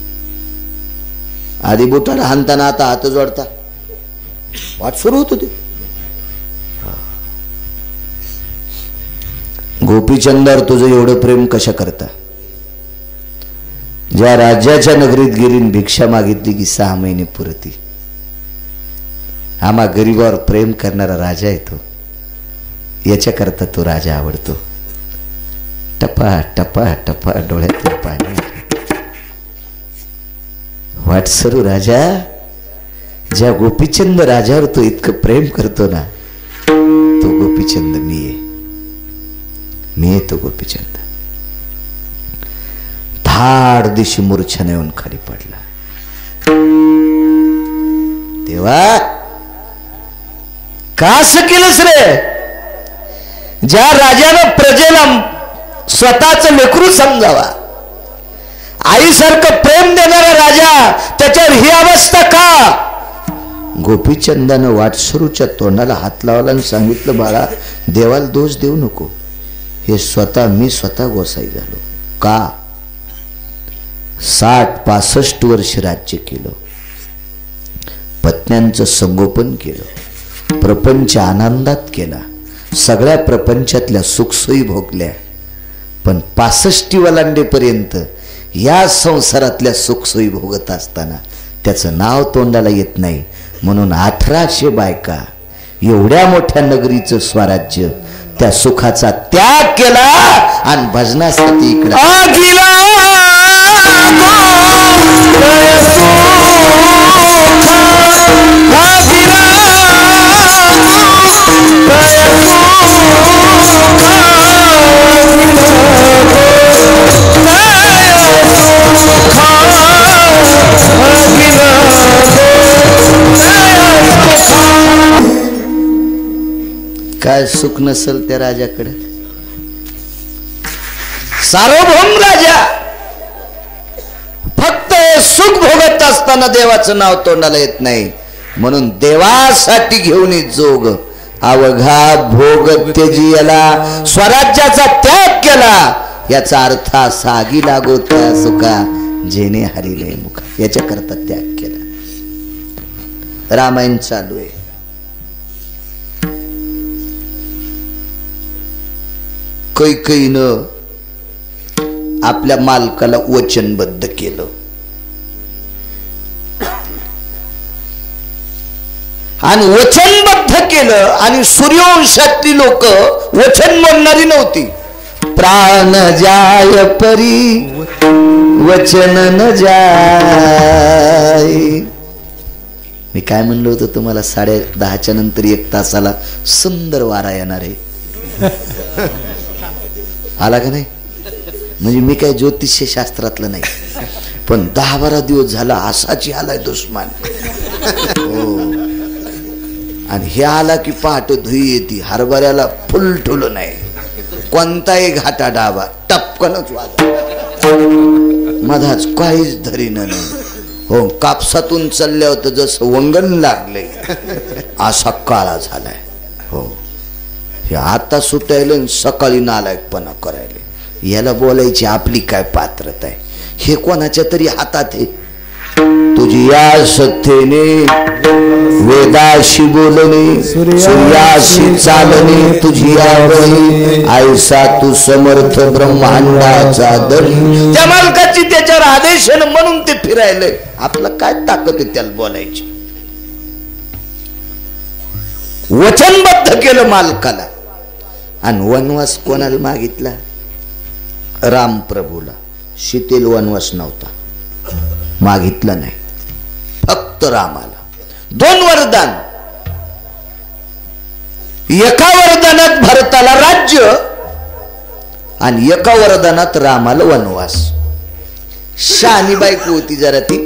आधी बोटाला हाणताना आता हात जोडता वाट सुरू होत होती. गोपीचंदावर तुझं एवढं प्रेम कशा करता. ज्या राज्याच्या नगरीत गेली भिक्षा मागितली की 6 महिने पुरती. आम्हा गरीबावर प्रेम करणारा राजा येतो, याच्याकरता तो राजा आवडतो. टपा टपा टपा डोळ्यातून पाणी. वाटसरू राजा, ज्या गोपीचंद राजावर तो इतकं प्रेम करतो ना, तो गोपीचंद मी आहे. मी आहे तो गोपीचंद. धाड दिशी मूर्छाने येऊन खाली पडला. तेव्हा का असं केलंस रे. ज्या राजानं प्रजेला स्वतःच लेकरू समजावा, आईसारखं प्रेम देणारा राजा, त्याच्यावर ही अवस्था का. गोपीचंदानं वाटसरूच्या तोंडाला हात लावला आणि सांगितलं बाळा देवाला दोष देऊ नको. हे मी स्वतः गोसाई झालो का. 60-65 वर्ष राज्य केलं, पत्न्यांचं संगोपन केलं, प्रपंच आनंदात केला, सगळ्या प्रपंचातल्या सुखसोयी भोगल्या. पण 65 वलांडेपर्यंत या संसारातल्या सुखसोयी भोगत असताना त्याचं नाव तोंडाला येत नाही. म्हणून 1800 बायका, एवढ्या मोठ्या नगरीचं स्वराज्य, त्या सुखाचा त्याग केला आणि भजनासाठी इकडे काय सुख नसल त्या राजाकडे. सार्वभौम राजा असताना देवाचं नाव तोंडाला येत नाही. म्हणून देवासाठी घेऊन जोग अवघा भोग त्यजियला, स्वराज्याचा त्याग केला. याचा अर्थ असा आगी लागो त्या सुका जेने हरिले मुख, याच्याकरता त्याग केला. रामायण चालू आहे. कैकेयीनं आपल्या मालकाला वचनबद्ध केलं आणि वचनबद्ध केलं. आणि सूर्यवंशातली लोक वचन म्हणणारी नव्हती. प्राण जाय परी वचन न जाय. मी काय म्हणलो होतो तुम्हाला, 10:30 नंतर 1 तासाला सुंदर वारा येणार आहे. आला का नाही? म्हणजे मी काय ज्योतिष्य शास्त्रातलं नाही, पण 10-12 दिवस झाला असाची आलाय दुश्मन. हो. आणि हे आला की पहाट धुई येते. हरभऱ्याला फुल ठुलं नाही, कोणताही घाटा डाबा टपकनच वाज, मधाच काहीच धरीनं नाही. हो, कापसातून चालल्या होतं जसं वंगण लागले असा काळा झालाय. हो, हे आता सुटायला सकाळी नालायकपणा करायला. याला बोलायची आपली काय पात्रता आहे? हे कोणाच्या तरी हातात आहे. तुझी या सत्तेने वेदाशी बोलणे, सूर्याशी चालणे, तुझी यावही ऐसा तू समर्थ ब्रह्मांडाचा दरी. त्या मालकाची त्याच्यावर आदेश म्हणून ते फिरायलंय. आपलं काय ताकद आहे त्याला बोलायची? वचनबद्ध केलं मालकाला. आणि वनवास कोणाला मागितला? राम प्रभूला. शीतेल वनवास नव्हता मागितला नाही, फक्त रामाला 2 वरदान. एका वरदानात भरताला राज्य आणि एका वरदानात रामाला वनवास. शहाणी बायको होती जरा ती.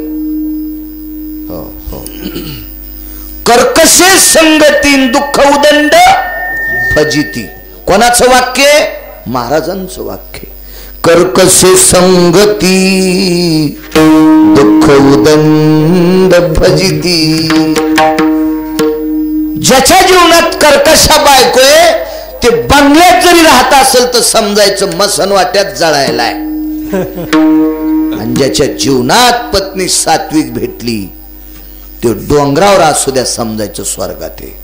हो हो. कर्कशे संगतीन दुःख उदंड फजिती. कोणाचं वाक्य? महाराजांचं वाक्य. कर्कशे संगती दुःख उदंड फजिती. ज्याच्या जीवनात कर्कशा बायकोय ते बंगल्यात जरी राहत असेल तर समजायचं मसन वाट्यात जळायलाय. आणि ज्याच्या जीवनात पत्नी सात्विक भेटली ते डोंगरावर असू द्या समजायचं स्वर्गात आहे.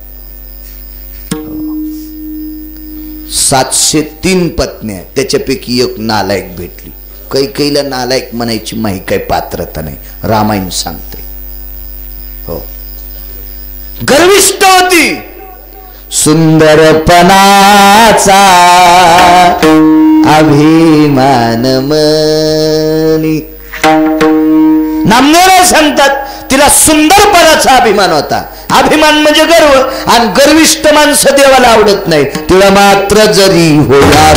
703 पत्न्या, त्याच्यापैकी एक नालायक भेटली. कैकेयीला नालायक म्हणायची माही काही पात्रता नाही, रामायण सांगते. हो, गर्विष्ठ होती. सुंदरपणाचा अभिमान मनी. नामदेव सांगतात तिला सुंदरपणाचा अभिमान होता. अभिमान म्हणजे गर्व. आणि गर्विष्ठ माणसं देवाला आवडत नाही. तिला मात्र जरी होणार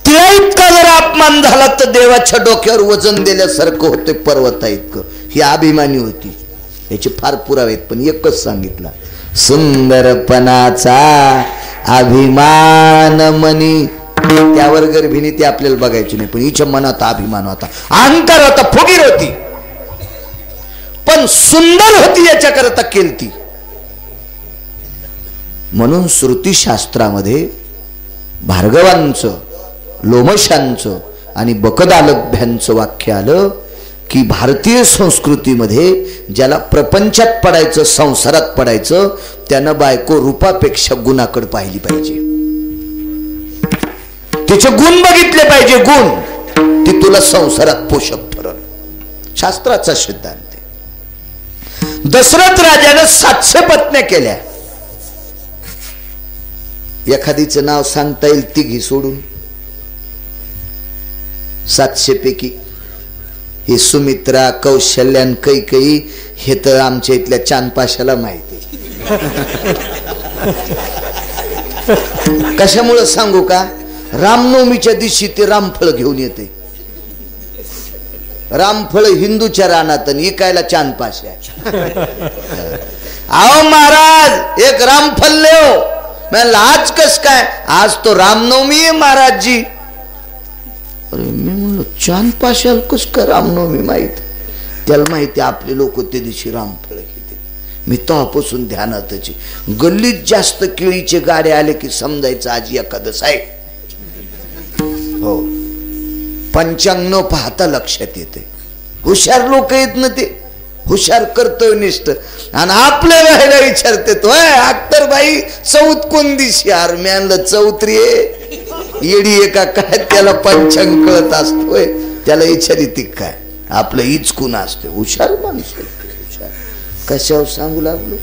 तिला इतका जर अपमान झाला तर देवाच्या डोक्यावर वजन दिल्यासारखं होते पर्वता इतकं. ही अभिमानी होती. याचे फार पुरावे आहेत, पण एकच सांगितला. सुंदरपणाचा अभिमान मनी. त्यावर गर्भिणी ती आपल्याला बघायची नाही, पण हिच्या मनात अभिमान होता, अहंकार होता, फुगीर होती, पण सुंदर होती याच्याकरता केलती. म्हणून श्रुतीशास्त्रामध्ये भार्गवांचं, लोमशांचं आणि बकदालभ्यांचं वाक्य आलं की भारतीय संस्कृतीमध्ये ज्याला प्रपंचात पडायचं, संसारात पडायचं, त्यानं बायको रूपापेक्षा गुणाकडे पाहिली पाहिजे. तिचे गुण बघितले पाहिजे. गुण ती तुला संसारात पोषक ठरल. शास्त्राचा सिद्धांत. दशरथ राजानं 700 पत्न्या केल्या. एखादीचं नाव सांगता येईल तिघी सोडून? 700 पैकी ही सुमित्रा, कौशल्या, कैकेयी हे तर आमच्या इथल्या चांदपाशाला माहिती. कशामुळे सांगू का? रामनवमीच्या दिवशी ते रामफळ घेऊन येते. रामफळ हिंदूच्या रानात इकायला चांद पाशा. आओ महाराज एक रामफल ले हो. म्हणलं आज कस काय? आज तो रामनवमी आहे महाराजजी. अरे मी म्हणलो चांद पाशाल कस काय रामनवमी माहित? त्याला माहिती आपले लोक त्या दिवशी रामफळ घेते. मी तेव्हापासून ध्यानातच. गल्लीत जास्त केळीचे गाडे आले की समजायचं आज एकादश आहे. हो, पंचांग न पाहता लक्षात येते. हुशार लोक येत ना ते, हुशार कर्तव्यनिष्ठ. आणि आपल्याला राहायला विचारते तो अख्तर बाई चौथ कोण दिवशी? यार मी आणलं चौथरी येडी आहे का काय? त्याला पंचांग कळत असतोय, त्याला विचारी ती काय? आपलं इचकून असते. हुशार माणूस हुशार. कशावर सांगू लागलो?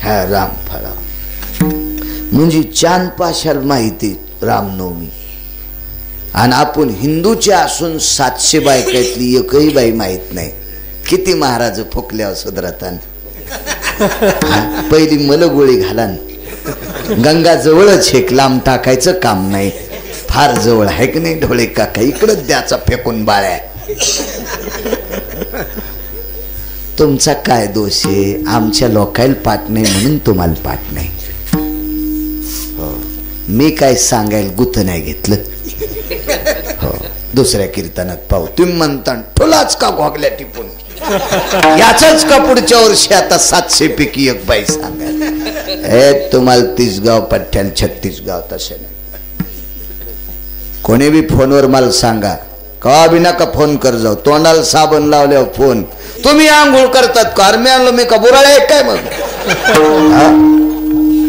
हा रामफळा म्हणजे चांद पाशाल माहिती रामनवमी. आणि आपण हिंदूचे असून 700 बायकातली एकही बाई माहित नाही. किती महाराज फुकल्यावर सुधरतान. पहिली मलगोळी घालान. गंगा जवळच एक लांब टाकायचं काम नाही. फार जवळ आहे की नाही ढोळे काका? इकडं द्याचा फेकून बाळ्या. तुमचा काय दोष आहे? आमच्या लोकायला पाठ नाही म्हणून तुम्हाला पाठ नाही. हो, मी काय सांगायला गुत नाही घेतलं. हो, दुसऱ्या कीर्तनात पाहू. तुम्ही म्हणता ठोलाच का घोगल्या टिपून? याच का पुढच्या वर्षी आता 700 पैकी एक बाई सांगायला? हे तुम्हाला 30 गाव पठ्ठ्याला 36 गाव तसे नाही. कोणी बी फोनवर मला सांगा, कवा बी नका फोन कर जाऊ. तोंडाला साबण लावल्यावर फोन. तुम्ही आंघोळ करतात का? मी आणलो मी का बुराळ आहे काय? मग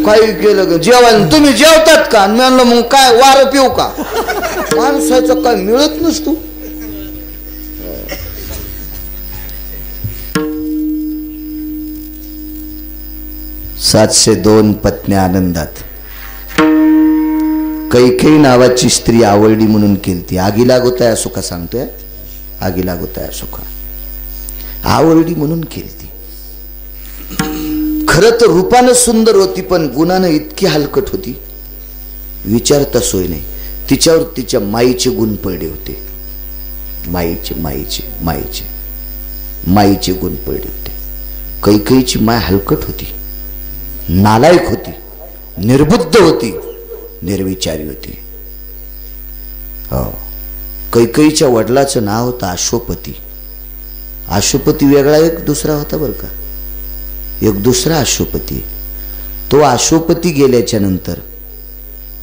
काही केलं जेवण तुम्ही जेवतात का? मी आणलं मग काय वारं पिऊ का? माणसाचं काय मिळत नसतो. 702 पत्न्या आनंदात. कैकेयी नावाची स्त्री आवडली म्हणून केलती. आगी लागोताय असो का सांगतोय? आगी लागोताय असो का आवडली म्हणून केलती. खरं तर रूपानं सुंदर होती, पण गुणानं इतकी हलकट होती विचारता सोय नाही. तिच्यावर तिच्या माईचे गुण पडले होते. माईचे माईचे माईचे माईचे गुण पडले होते. कैकेयीची माय हलकट होती, नालायक होती, निर्बुद्ध होती, निर्विचारी होती. हो, कैकेयीच्या वडिलाचं नाव होतं अश्वपती. अश्वपती वेगळा एक दुसरा होता बरं का. एक दुसरा अश्वपती. तो अश्वपती गेल्याच्या नंतर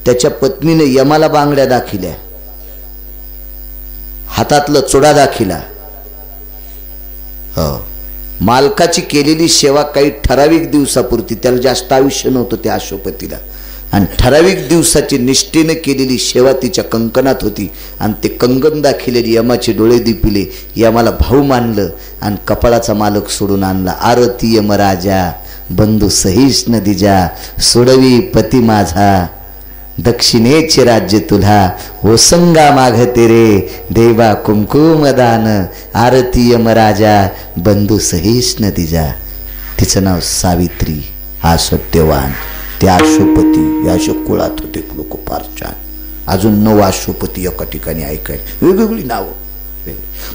त्याच्या पत्नीने यमाला बांगड्या दाखिल्या, हातातलं चुडा दाखिला. हो, मालकाची केलेली सेवा काही ठराविक दिवसापुरती, त्याला जास्त आयुष्य नव्हतं त्या अश्वपतीला, आणि ठराविक दिवसाची निष्ठेने केलेली सेवा तिच्या कंकणात होती. आणि ते कंगन दाखिलेली यमाचे डोळे दिपिले, यमाला भाऊ मानलं आणि कपाळाचा मालक सोडून आणला. आरती यमराजा बंधू सहीश न दिजा, सोडवी पती माझा दक्षिणेचे राज्य तुला, ओसंगा मागते रे देवा कुंकुमदान, आरती यमराजा बंधू सहीश न दिजा. तिचं नाव सावित्री. हा सत्यवान. ते अश्वपती या अशा कुळात होते लोक फार छान. अजून 9 अश्वपती एका ठिकाणी ऐकायला, वेगवेगळी नावं,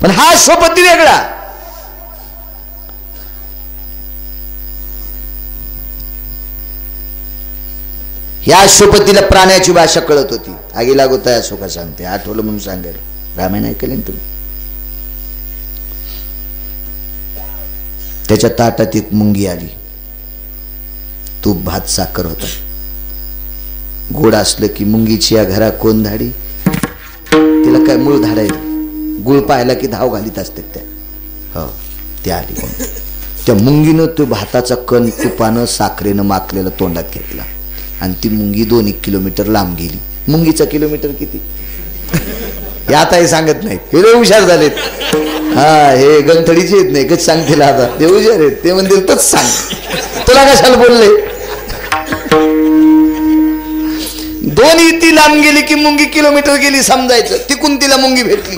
पण हा अश्वपती वेगळा. या अश्वपतीला प्राण्याची भाषा कळत होती. आगी लागोत आहे असो का सांगते, आठवलं म्हणून सांगायला. रामायण ऐकले तुम्ही? त्याच्या ताटात एक मुंगी आली. तूप भात साखर होता. गोड असलं की मुंगीची या घरा कोण धाडी? तिला काय मूळ धाडायला? गुळ पाहायला की धाव घालीत असते त्या. हो, त्या आली. त्या मुंगीनं तो भाताचा कण तुपानं साखरेनं माखलेला तोंडात घेतला आणि ती मुंगी 2-1 किलोमीटर लांब गेली. मुंगीचा किलोमीटर किती हे आताही सांगत नाहीत. हे लय हुशार झालेत. हा, हे गंथडीचे येत नाही कच सांगतील. आता ते हुशार आहेत. ते म्हणतील तच सांग, तुला कशाला बोलले. 2 इती लांब गेली की मुंगी किलोमीटर गेली समजायचं. तिकून तिला मुंगी भेटली.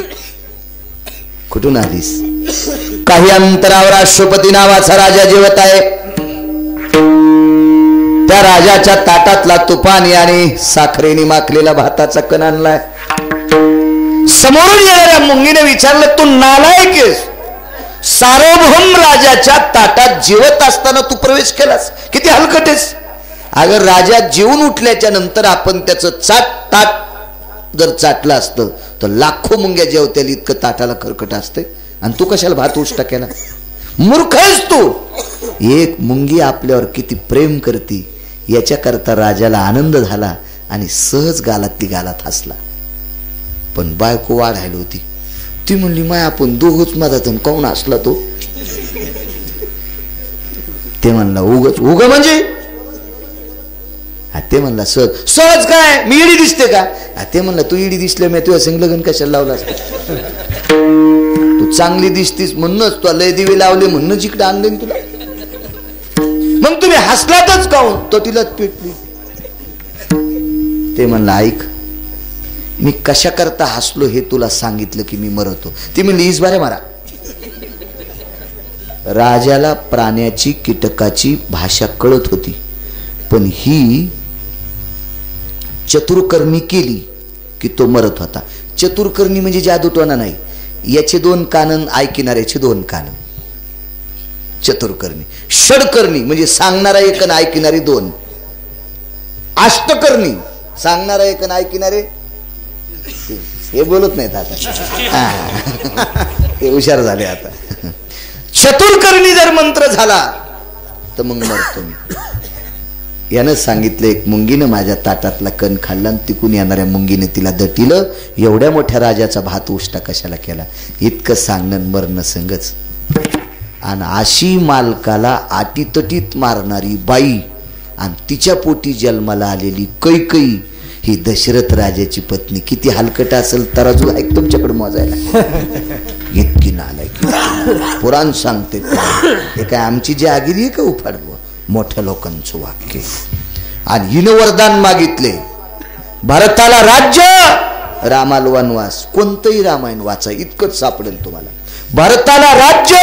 कुठून आलीस? काही अंतरावर अश्वपती नावाचा राजा जेवत आहे. त्या राजाच्या ताटातला तुपानी आणि साखरेने माखलेला भाताचा कण आणलाय. समोरून येणाऱ्या मुंगीने विचारलं, तू नालायक आहेस, सार्वभौम राजाच्या ताटात जेवत असताना तू प्रवेश केलास, किती हलकट आहेस. अगर राजा जेवून उठल्याच्या नंतर आपण त्याचं ताट जर चाटलं असतं तर लाखो मुंग्या जेवत्याला इतकं ताटाला खरकट असते, आणि तू कशाला भात उष्टा केला. मूर्ख आहेस तू. एक मुंगी आपल्यावर किती प्रेम करती याच्याकरता राजाला आनंद झाला आणि सहज गालात ती गालात हसला. पण बायको वाढायला होती. ती म्हणली, माय आपण दोघच मधात काऊन हसला तो. ते म्हणला, उग म्हणजे. ते म्हणला, सहज. सहज काय, मी इडी दिसते का. ते म्हणला, तू इडी दिसल्या मी तुझ्या संग लग्न कशाला लावला असत. तू चांगली दिसतीस म्हणूनच तुला लय दिवे लावले म्हणूनच इकडे आणले तुला. मग तुम्ही हसलातच काऊन. तो तिलाच पेटली. ते म्हणला, ऐक, मी कशा करता हसलो हे तुला सांगितलं की मी मरतो. ती म्हणली, इस बारे मारा. राजाला प्राण्याची कीटकाची भाषा कळत होती, पण ही चतुर्कर्णी केली की तो मरत होता. चतुर्कर्णी म्हणजे जादूटोना नाही, याचे दोन कान ऐकणाऱ्याचे दोन कान. चतुर्कर्णी. षडकर्णी म्हणजे सांगणारा एक आणि ऐकणारी दोन. अष्टकर्णी सांगणारा एक आणि ऐकणारे. हे बोलत नाहीत आता, ते हुशार झाले आता. चतुर्कर्णी जर मंत्र झाला तर मग मरतो मी. यानं सांगितलं, एक मुंगीनं माझ्या ताटातला कण खाल्ला आणि तिकून येणाऱ्या मुंगीने तिला दटिलं, एवढ्या मोठ्या राजाचा भात उष्टा कशाला केला. इतकं सांगणं मरणं संगच. आणि अशी मालकाला आटीतटीत मारणारी बाई आणि तिच्या पोटी जन्माला आलेली कैकई ही दशरथ राजाची पत्नी किती हलकट असेल तराजू आहे तुमच्याकडे मोजायला. इतकी नालायक. पुराण सांगते हे काय आमची जहागिरी आहे का उफाडवं. मोठ्या लोकांचं वाक्य. आणि हिनं वरदान मागितले, भारताला राज्य, रामाला वनवास. कोणतंही रामायण वाचा, इतकंच सापडेल तुम्हाला. भारताला राज्य,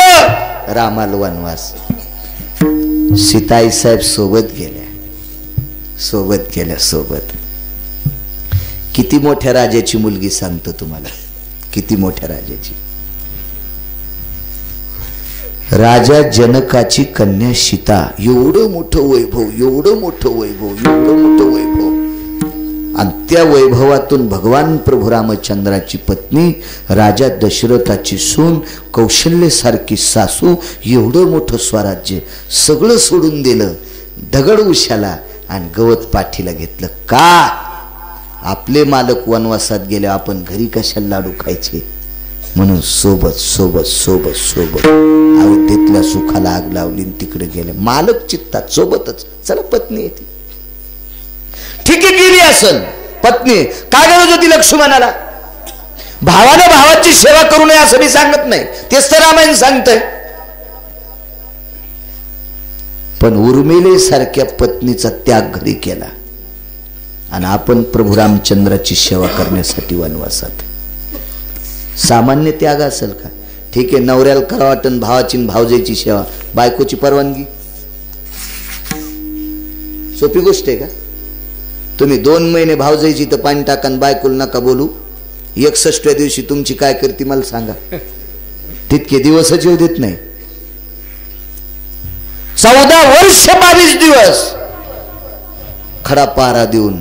रामाला वनवास. सीताई साहेब सोबत गेल्या. किती मोठ्या राजाची मुलगी सांगतो तुम्हाला, किती मोठ्या राजाची. राजा जनकाची कन्या सीता. एवढं मोठं वैभव. आणि त्या वैभवातून भगवान प्रभू रामचंद्राची पत्नी, राजा दशरथाची सून, कौशल्यसारखी सासू, एवढं मोठं स्वराज्य सगळं सोडून दिलं. दगड उशाला आणि गवत पाठीला घेतलं. का? आपले मालक वनवासात गेले, आपण घरी कशाला लाडू खायचे. म्हणून सोबत अयोध्येतल्या सुखाला आग लावली, तिकडे गेले. मालक चित्तात सोबतच. चला पत्नी येते, ठीक आहे, गेली असल पत्नी. काय गरज होती लक्ष्मणाला. भावानं भावाची सेवा करू नये असं मी सांगत नाही, तेच तर रामायण सांगतंय. पण उर्मिले सारख्या पत्नीचा त्याग घरी केला आणि आपण प्रभू रामचंद्राची सेवा करण्यासाठी वनवासात. सामान्य त्याग असेल का? ठीक आहे, नवऱ्याला करा वाटण भावाची भावजाईची सेवा, बायकोची परवानगी सोपी गोष्ट आहे का? तुम्ही 2 महिने भावजाईची तर पाणी टाका, बायकोला नका बोलू. 61व्या दिवशी तुमची काय करते मला सांगा. तितके दिवसच येऊ देत नाही. 14 वर्ष 22 दिवस खडा पारा देऊन.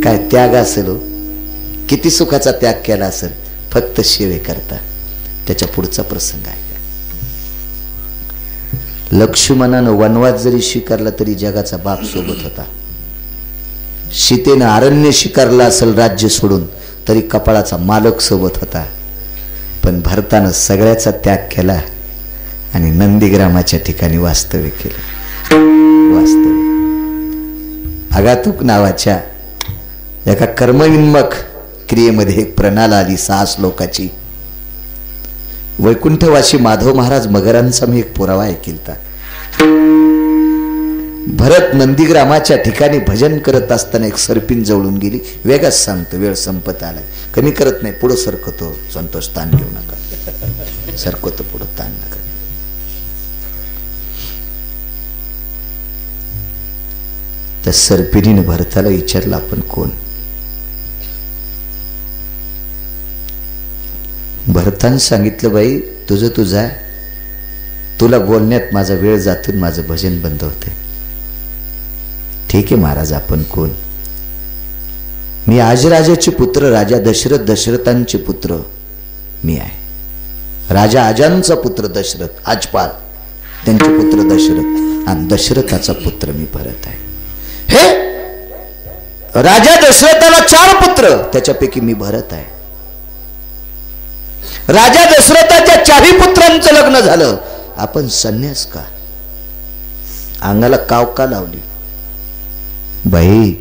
काय त्याग असेल. किती सुखाचा त्याग केला असेल फक्त सेवे करता. त्याच्या पुढचा प्रसंग आहे. लक्ष्मणानं वनवास जरी स्वीकारला तरी जगाचा बाप सोबत होता. सीतेनं अरण्य स्वीकारला असेल राज्य सोडून तरी कपाळाचा मालक सोबत होता. पण भरतानं सगळ्याचा त्याग केला आणि नंदीग्रामाच्या ठिकाणी वास्तव्य केलं. अगातुक नावाच्या एका कर्मविन्मक क्रियेमध्ये एक प्रणाल आली 6 श्लोकाची. वैकुंठवासी माधव महाराज मगरांचा मी एक पुरावा ऐकिलता. भरत नंदीग्रामाच्या ठिकाणी भजन करत असताना एक सर्पिन जवळून गेली. वेगाच सांगतो, वेळ संपत आलाय. कमी करत नाही, पुढं सरकतो. संतोष ताण घेऊ नका, सरकतो पुढं, ताण नका. त्या सर्पिणीने भरताला विचारलं, आपण कोण? भरतानं सांगितलं, बाई तुझं तू जा, तुला बोलण्यात माझा वेळ जातून माझं भजन बंद होते. ठीक आहे महाराज, आपण कोण? मी आजराजाचे पुत्र, राजा दशरथांचे पुत्र मी आहे. राजा आजांचा पुत्र दशरथ, आजपाल त्यांचे पुत्र दशरथ, आणि दशरथाचा पुत्र मी भरत आहे. हे राजा दशरथाला 4 पुत्र, त्याच्यापैकी मी भरत आहे. राजा दशरथाच्या 4ही पुत्रांचं लग्न झालं. आपण संन्यास का? अंगाला काव का लावली? बाई,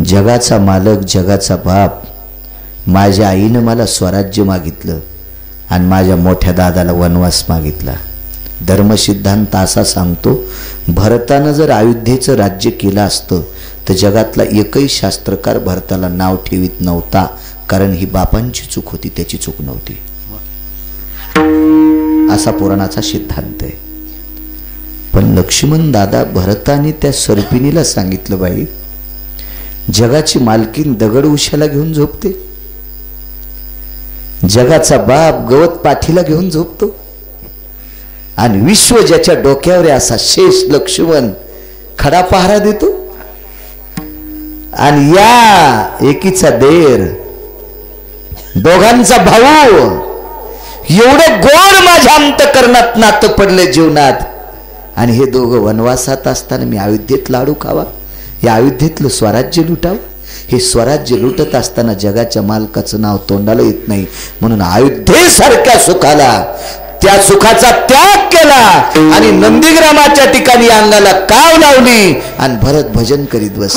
जगाचा मालक, जगाचा बाप, माझ्या आईनं मला स्वराज्य मागितलं आणि माझ्या मोठ्या दादाला वनवास मागितला. धर्मसिद्धांत असा सांगतो, भरतानं जर अयोध्येचं राज्य केलं असतं तर जगातला एकही शास्त्रकार भरताला नाव ठेवीत नव्हता, कारण ही बापांची चूक होती, त्याची चूक नव्हती. असा पुराणाचा सिद्धांत आहे. पण लक्ष्मण दादा भरताने त्या सर्पिणीला सांगितलं, बाई जगाची मालकीन दगड उशाला घेऊन झोपते, जगाचा बाप गवत पाठीला घेऊन झोपतो, आणि विश्व ज्याच्या डोक्यावर असा शेष लक्ष्मण खडा पहारा देतो, आणि या एकीचा देर, दोघांचा भाऊ, एवढं गोड माझ्या अंतकरणात नातं पडले जीवनात, आणि हे दोघं वनवासात असताना मी अयोध्येत लाडू खावा, या अयोध्येतलं स्वराज्य लुटावं. हे स्वराज्य लुटत असताना जगाच्या मालकाचं नाव तोंडाला येत नाही, म्हणून अयोध्येसारख्या सुखाला, त्या सुखाचा त्याग केला आणि नंदीग्रामाच्या ठिकाणी अंगाला काव लावली आणि भरत भजन करीत बस.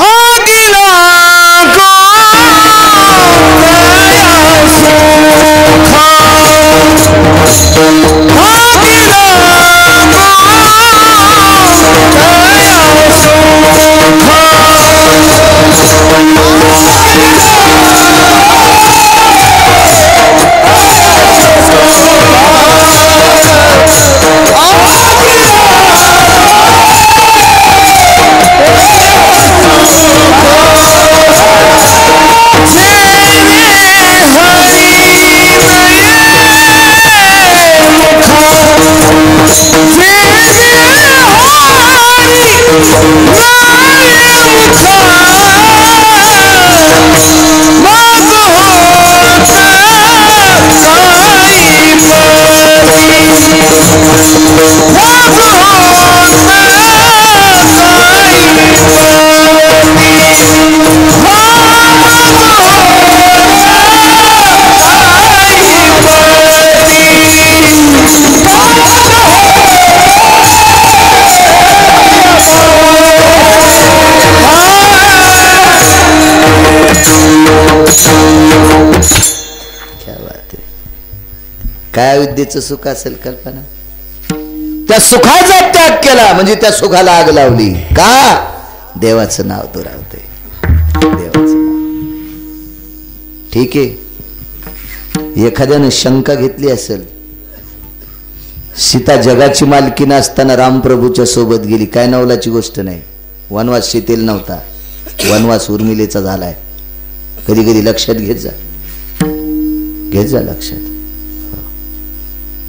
काय विद्येचं सुख असेल कल्पना? त्या सुखाचा त्याग केला म्हणजे त्या सुखाला आग लावली. का? देवाचं नाव दुरावते, देवाचं नाव. ठीक आहे, एखाद्यानं शंका घेतली असेल, सीता जगाची मालकीन असताना रामप्रभूच्या सोबत गेली, काय नवलाची गोष्ट नाही. वनवास सीतेला नव्हता, वनवास उर्मिलेचा झालाय. कधी कधी लक्षात घेत जा, घेत जा लक्षात.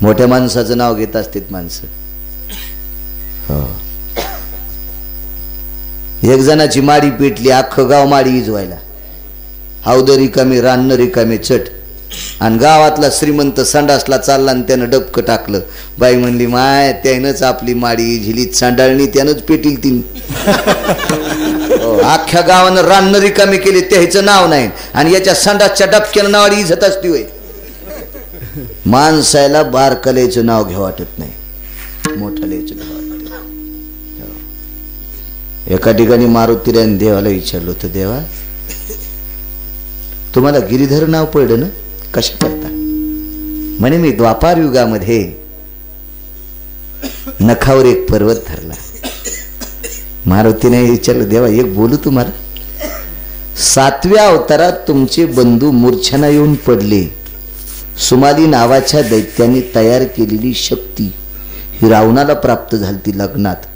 मोठ्या माणसाचं नाव घेत असतात माणसं. हो, एक जणाची माडी पेटली, अख्खं गाव माडी इजवायला. हौद रिकामी, रान्न रिकामी, चट. आणि गावातला श्रीमंत संडासला चालला आणि त्यानं डबकं टाकलं. बाई म्हणली, माय त्यानंच आपली माडी झिलीत सांडाळणी, त्यानंच पेटील ती. अख्ख्या गावानं रान्न रिकामी केली, त्याचं नाव नाही, आणि याच्या संडासच्या डबक्यानं नावाडी इजत असती. होय, माणसाला बारकलेचं नाव घ्या वाटत नाही, मोठलेचं नाव वाटत. एका ठिकाणी मारुतीरायन देवाला विचारलं होतं, देवा तुम्हाला गिरीधर नाव पडलं ना, कशा करता? म्हणे मी द्वापार युगामध्ये नखावर एक पर्वत धरला. मारुतीने विचारलं, देवा एक बोलू तुम्हाला? 7व्या अवतारात तुमचे बंधू मूर्छना येऊन पडले. सुमाली नावाच्या दैत्याने तयार केलेली शक्ती ही रावणाला प्राप्त झाली ती लग्नात,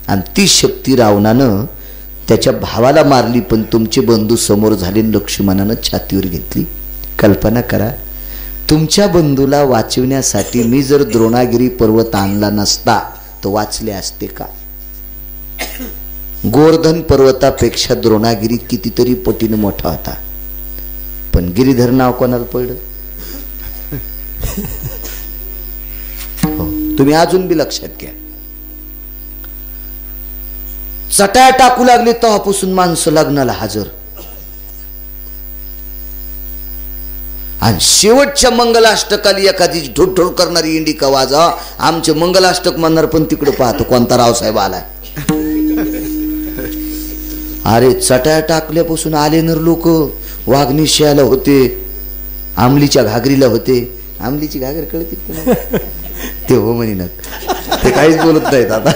आणि ती शक्ती रावणानं त्याच्या भावाला मारली, पण तुमचे बंधू समोर झाले, लक्ष्मणानं छातीवर घेतली. कल्पना करा, तुमच्या बंधूला वाचविण्यासाठी मी जर द्रोणागिरी पर्वत आणला नसता तो वाचले असते का? गोवर्धन पर्वतापेक्षा द्रोणागिरी कितीतरी पटीने मोठा होता, पण गिरीधर नाव कोणाला पडलं? हो, तुम्ही अजून बी लक्षात घ्या. चटाया टाकू लागले तेव्हापासून माणसं लग्नाला हजर, आणि शेवटच्या मंगलाष्टकाली एखादी ढोढोळ करणारी इंडिका वाजा, आमचे मंगलाष्टक म्हणणार पण तिकडे पाहतो कोणता रावसाहेब आलाय. अरे चटाया टाकल्यापासून आले नर लोक वाघनिश्याला होते, आमलीच्या घागरीला होते. आमलीची घागर कळते ते हो म्हणत ते काहीच बोलत नाहीत आता,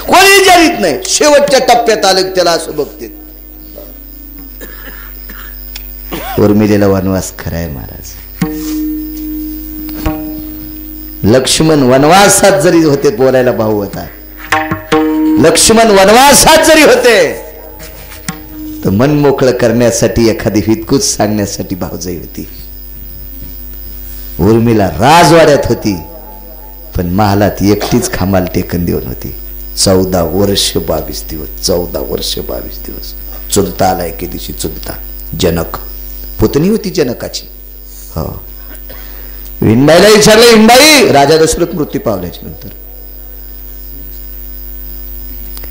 कोणी विचारित नाही. शेवटच्या टप्प्यात आलं त्याला असं बघते. उर्मिलेला वनवास खराय महाराज. लक्ष्मण वनवासात जरी होते, बोलायला भाऊ होता, लक्ष्मण वनवासात जरी होते तर मन मोकळं करण्यासाठी एखादी हितकूच सांगण्यासाठी भाऊजाई होती. उर्मिला राजवाड्यात होती, पण महालात एकटीच खांबाल टेकन देऊन होती. 14 वर्ष 22 दिवस, 14 वर्ष 22 दिवस. चुलता आला एके दिवशी, चुलता जनक, पुतणी होती जनकाची. हो, हिंडाईला विचारलं, हिंडाई, राजा दशरथ मृत्यू पावल्याच्या नंतर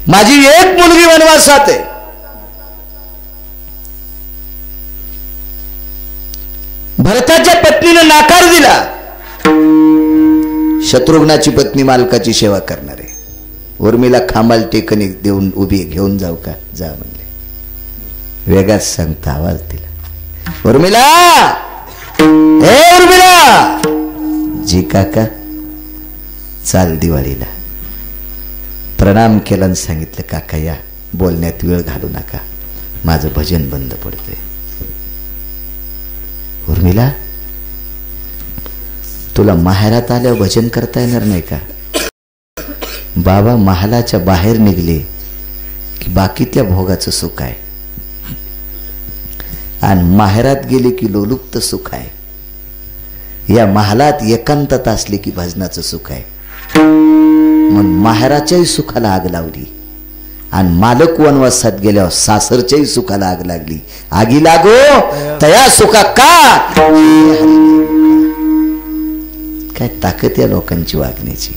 माझी एक मुलगी वनवासात आहे, भरताच्या पत्नीने नाकार दिला, शत्रुघ्नाची पत्नी मालकाची सेवा करणारे. उर्मिला खांबाल टेकन देऊन उभी, घेऊन जाऊ का? जा म्हणले. वेगाच सांगता आवाज दिला, उर्मिला, हे उर्मिला. जी काका, चाल दिवाळीला. प्रणाम केला आणि सांगितलं, काका या, बोलण्यात वेळ घालू नका, माझं भजन बंद पडतंय. उर्मिला, तुला माहेरात आल्यावर भजन करता येणार नाही का? बाबा महालाच्या बाहेर निघले की बाकीतल्या भोगाचं सुख आहे, आणि माहेरात गेले की लोलुप्त सुख आहे. या महालात एकांतात असले की भजनाचं सुख आहे. म्हणून माहेराच्याही सुखाला आग लावली, आणि मालक वनवासात गेल्यावर सासरच्याही सुखाला आग लागली. आगी लागो तया सुखा का? काय ताकद या लोकांची वागण्याची.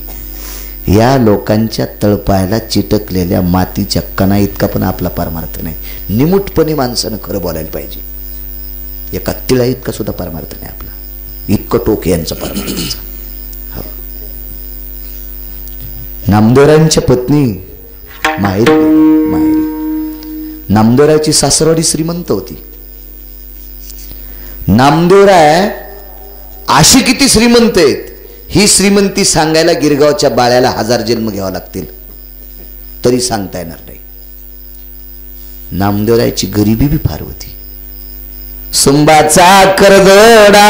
या लोकांच्या तळपायाला चिटकलेल्या मातीच्या कणा इतका पण आपला परमार्थ नाही. निमुटपणे माणसानं खरं बोलायला पाहिजे. एका तिळा इतका सुद्धा परमार्थ नाही आपला, इतकं टोक यांचा परमार्थाचा. हो, नामदेवरायांच्या पत्नी माहेरी, नामदेवरायाची सासरवाडी श्रीमंत होती. नामदेवराय अशी किती श्रीमंत आहेत, ही श्रीमंती सांगायला गिरगावच्या बाळ्याला 1000 जन्म घ्यावा लागतील तरी सांगता येणार नाही. नामदेवरायाची गरिबी बी फार होती. सुंबाचा करदोडा,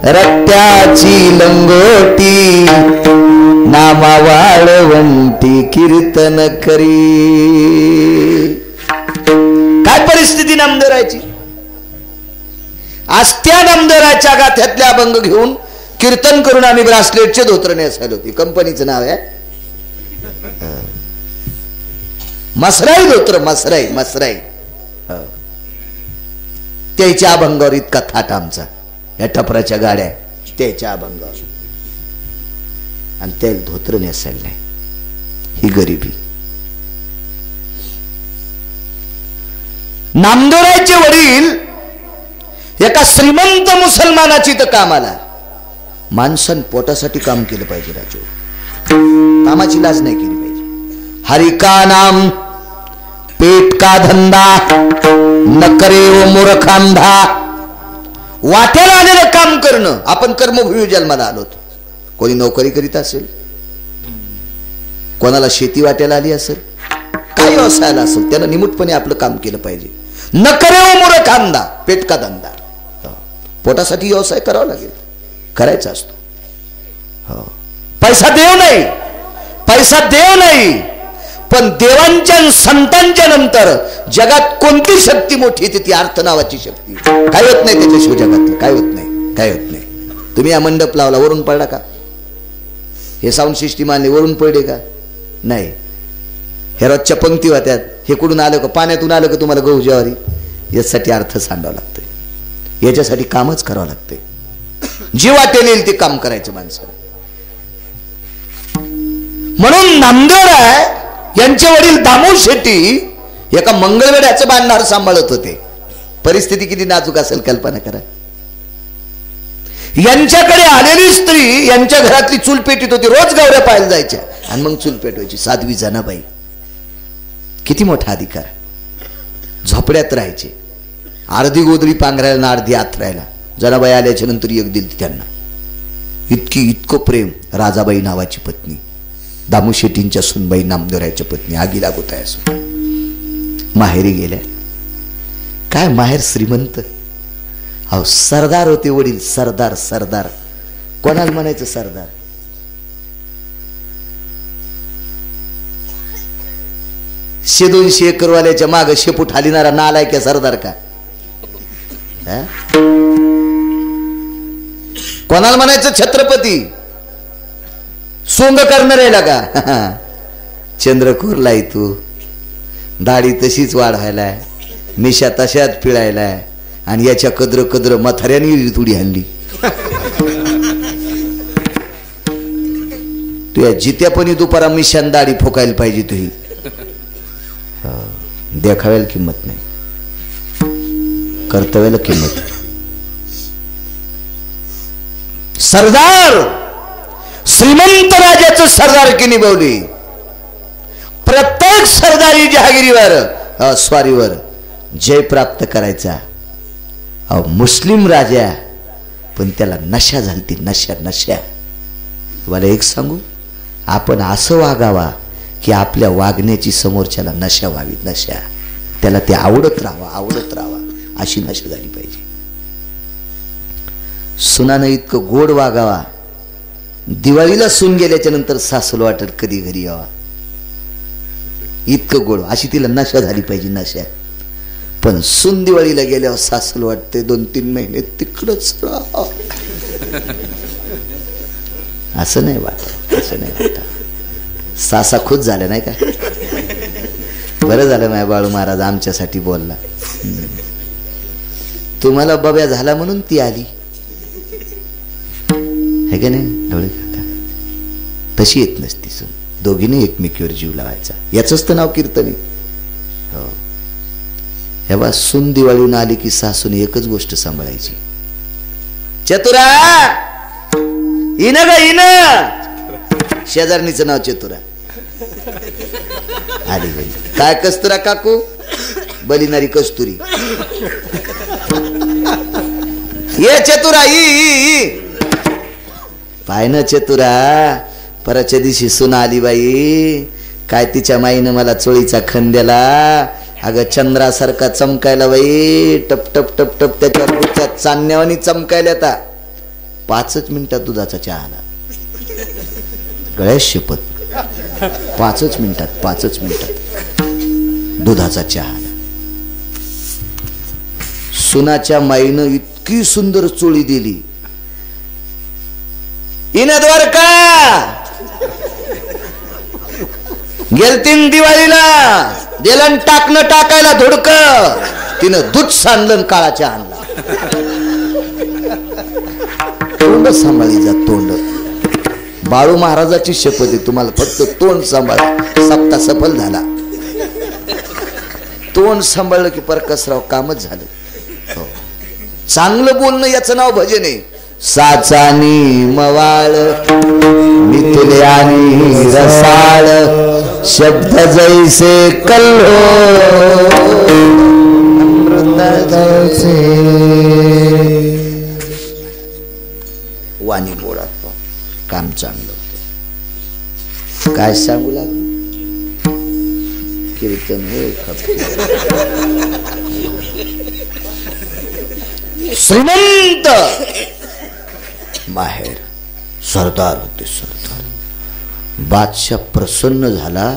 रक्त्याची लंगोटी, नामा वाळवंटी कीर्तन करी. काय परिस्थिती नामदेवरायाची. आज त्या नामदेवरायाच्या गाथ्यातले अभंग घेऊन कीर्तन करून आम्ही ब्रासलेटचे धोत्र नेसायला होती. कंपनीचं नाव आहे मसराई धोत्र, मसराई, मसराई. त्याच्या अभंगावर इतका थाट आमचा, या टपराच्या गाड्या त्याच्या अभंगावर, आणि त्या धोत्र नेसायला नाही. ही गरिबी. नामदेवरायचे वडील एका श्रीमंत मुसलमानाची तर कामाला. माणसानं पोटासाठी काम केलं पाहिजे राजू, कामाची लाज नाही केली पाहिजे. हरि का नाम पेट का धंदा, न करे वो मूर्खांधा. वाट्याला आलेलं काम करणं. आपण कर्मभूमी जन्माला आलोत. कोणी नोकरी करीत असेल, कोणाला शेती वाट्याला आली असेल, काही व्यवसायाला असेल, त्यानं निमूटपणे आपलं काम केलं पाहिजे. न करे वो मूर्खांधा, पेट का धंदा. पोटासाठी व्यवसाय करावा लागेल, करायचा असतो. हो, पैसा देव नाही, पैसा देव नाही, पण देवांच्या संतांच्या नंतर जगात कोणती शक्ती मोठी येते ती अर्थ नावाची शक्ती. काय होत नाही त्याच्याशिवाय जगातलं, काय होत नाही, काय होत नाही. तुम्ही हा मंडप लावला, वरून पडला का? हे साऊंड सिस्टीम आणले, वरून पडले का? नाही. हे रोजच्या पंक्ती होत्यात, हे कुठून आलं का? पाण्यातून आलं का तुम्हाला गहू ज्वारी? याच्यासाठी अर्थ सांगावा लागतोय, याच्यासाठी कामच करावं लागतंय. जी वाटेल येईल ते काम करायचं माणसाला. म्हणून नामदेवराय यांचे वडील दामू शेट्टी एका मंगळवेढ्याचं बांधणार सांभाळत होते. परिस्थिती किती नाजूक असेल कल्पना करा. यांच्याकडे आलेली स्त्री यांच्या घरातली चूल पेटीत होती, रोज गवऱ्या पाहायला जायच्या आणि मग चूल पेटवायची. साध्वी जनाबाई, किती मोठा अधिकार. झोपड्यात राहायचे, अर्धी गोदरी पांघरायला ना अर्धी आथरायला. जनाबाई आल्याच्या नंतर एक दिली त्यांना. इतकं प्रेम. राजाबाई नावाची पत्नी, दामू शेट्टींच्या सुनबाई नामदेवरायच्या पत्नी, आगी लागत आहे असून माहेरी गेल्या. काय माहेर श्रीमंत. अहो सरदार होते वडील, सरदार. सरदार कोणाला म्हणायचं सरदार? शे 200 एकरवाल्याच्या माग शेपूट हालिणारा नालायक सरदार का? कोणाला म्हणायचं छत्रपती? सोंग करणाऱ्याला का? चंद्रकोरलाय तू, दाढी तशीच वाढवायलाय, मिशा तशाच पिळायलाय आणि याच्या कद्र कद्र म्हाताऱ्याने तुडी हल्ली. तुझ्या जित्यापणी दुपारा मिशान दाढी फोकायला पाहिजे. तुही देखाव्याला किंमत नाही, कर्तव्याला किंमत. सरदार, श्रीमंत राजाचं सरदारकी निभावली. प्रत्येक सरदारी जहागिरीवर स्वारीवर जय प्राप्त करायचा. मुस्लिम राजा, पण त्याला नशा झालती, नशा. तुम्हाला एक सांगू, आपण असं वागावा की आपल्या वागण्याची समोरच्याला नशा व्हावी. नशा, त्याला ते आवडत राहावा अशी नशा झाली पाहिजे. सुनानं इतकं गोड वागावा, दिवाळीला सून गेल्याच्या नंतर सासूला वाटत कधी घरी यावा, इतकं गोड, अशी तिला नशा झाली पाहिजे. नशा. पण सून दिवाळीला गेल्यावर सासूला वाटते 2-3 महिने तिकडच राहा. असं नाही वाटत. सासा खुश झाल्या नाही का? बरं झालं माझ्या बाळू महाराज आमच्यासाठी बोलला. तुम्हाला बब्या झाला म्हणून ती आली, है का नाही ढवळे काका? तशी येत नसती सून. दोघीने एकमेकीवर जीव लावायचा, याच तर नाव कीर्तनी. हो, हेव्हा सून दिवाळीहून आली की सासून एकच गोष्ट सांभाळायची. चतुरा इन ग इन. शेजारणीचं नाव चतुरा. आली बाई. काय कस्तुरा काकू? बलिनारी कस्तुरी. ये चतुरा ई. पाय ना चतुरा, परच्या दिवशी सून आली बाई. काय तिच्या माईनं मला चोळीचा खण दिला. अगं चंद्रासारखा चमकायला बाई, टप टप टप टप त्याच्यावर पुढच्या चांदण्यावानी चमकायला. आता 5 मिनिटात दुधाचा चहा आला. गळ्यात शपथ, 5 मिनिटात दुधाचा चहा आला. सुनाच्या माईनं इतकी सुंदर चोळी दिली. इनद्वार का गेलतीन दिवाळीला, दिलन टाकणं टाकायला धुडक. तिनं दूध सांडलं, काळाच्या आणला. तोंड सांभाळी जा, तोंड. बाळू महाराजाची शपथ आहे, तुम्हाला फक्त तोंड सांभाळा. सप्ताह सफल झाला. तोंड सांभाळलं की परकसराव कामच झालं. हो. चांगलं बोलणं याचं नाव भजन आहे. साचानी मवाळ मिथुल्यानी रसाळ, शब्द जैसे कल्लो अमृत जैसे. वाणी बोळा, काम चांगलं होतं. काय सांगू लागलं? कीर्तन श्रीमंत माहेर सरदार होते. सरदार बादशाह प्रसन्न झाला.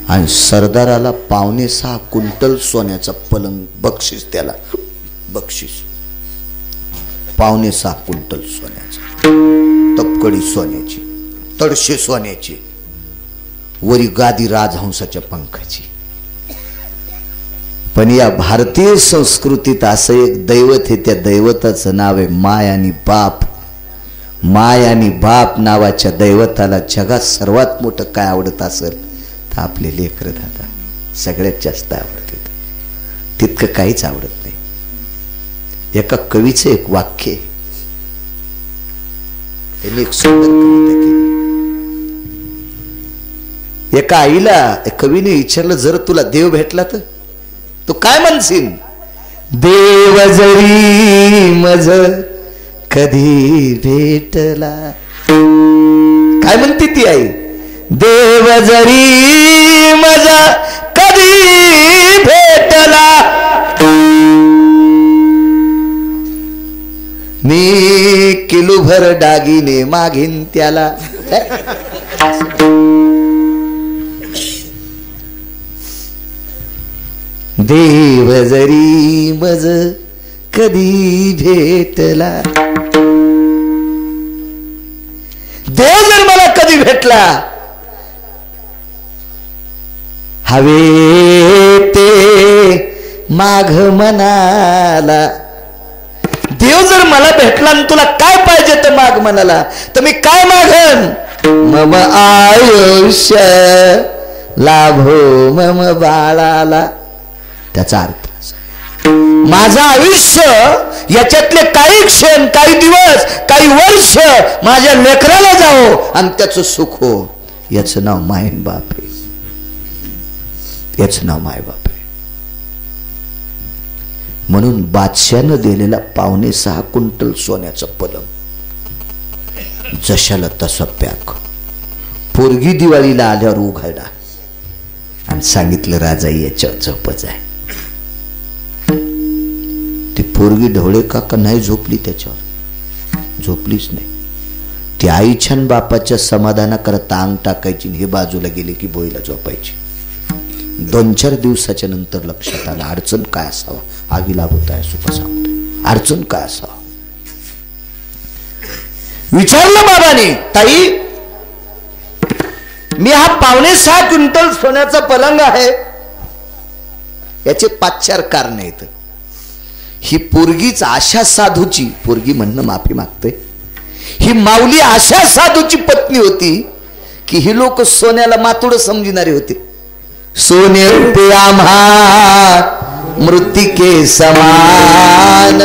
आणि सरदाराला 5.25 क्विंटल सोन्याचा पलंग बक्षीस, त्याला बक्षीस 5.25 क्विंटल सोन्याचा, तपकडी सोन्याची, तडशे सोन्याची, वरी गादी राजहंसाच्या पंखाची. पण या भारतीय संस्कृतीत असं एक दैवत आहे, त्या दैवताचं नाव आहे माय आणि बाप. माय आणि बाप नावाच्या दैवताला जगात सर्वात मोठं काय आवडत असेल तर आपले लेकरं दादा सगळ्यात जास्त आवडते. तितकं काहीच आवडत नाही. एका कवीचं एक वाक्य, त्यांनी एक सुंदर कविता केली. एका आईला कवीने विचारलं, जर तुला देव भेटला तर तू काय म्हणशील? देव जरी मज कधी भेटला. काय म्हणते ती आई? देव जरी मज कधी भेटला, मी किलोभर दागिने मागीन त्याला. देव जरी मज कधी भेटला, देव जर मला कधी भेटला, हवे ते माघ मनाला. देव जर मला भेटला आणि तुला काय पाहिजे तर माग म्हणाला, तर मी काय मागन? मम आयुष्य लाभो मम बाळाला. त्याचा अर्थ माझं आयुष्य याच्यातले काही क्षण, काही दिवस, काही वर्ष माझ्या लेकराला जावो आणि त्याचं सुख हो. याचं नाव मायन बाप आहे, याचं नाव माय बाप आहे. म्हणून बादशाहनं दिलेला 5.25 क्विंटल सोन्याचं पलंग जशाला तसा पॅक. पोरगी दिवाळीला आल्यावर उघडला आणि सांगितलं, राजा याच्यावर झोपच आहे. ती पोरगी ढवळे काका नाही झोपली, त्याच्यावर झोपलीच नाही. ती आईच्या बापाच्या समाधानाकरता अंग टाकायची, हे बाजूला गेले की बोईला झोपायची. 2-4 दिवसाच्या नंतर लक्षात आलं, अडचण काय असावा. आगी लागत आहे, सुख सांगतोय, अडचण काय असावा. विचारलं बाबाने, ताई मी हा 5.25 क्विंटल सोन्याचा पलंग आहे, याचे 5-4 कारण आहेत. ही पोरगीच अशा साधूची, पोरगी म्हणणं माफी मागते, ही माऊली अशा साधूची पत्नी होती की ही लोक सोन्याला मातुड समजणारे होते. सोने पे आम्हा मृत्तिके समान,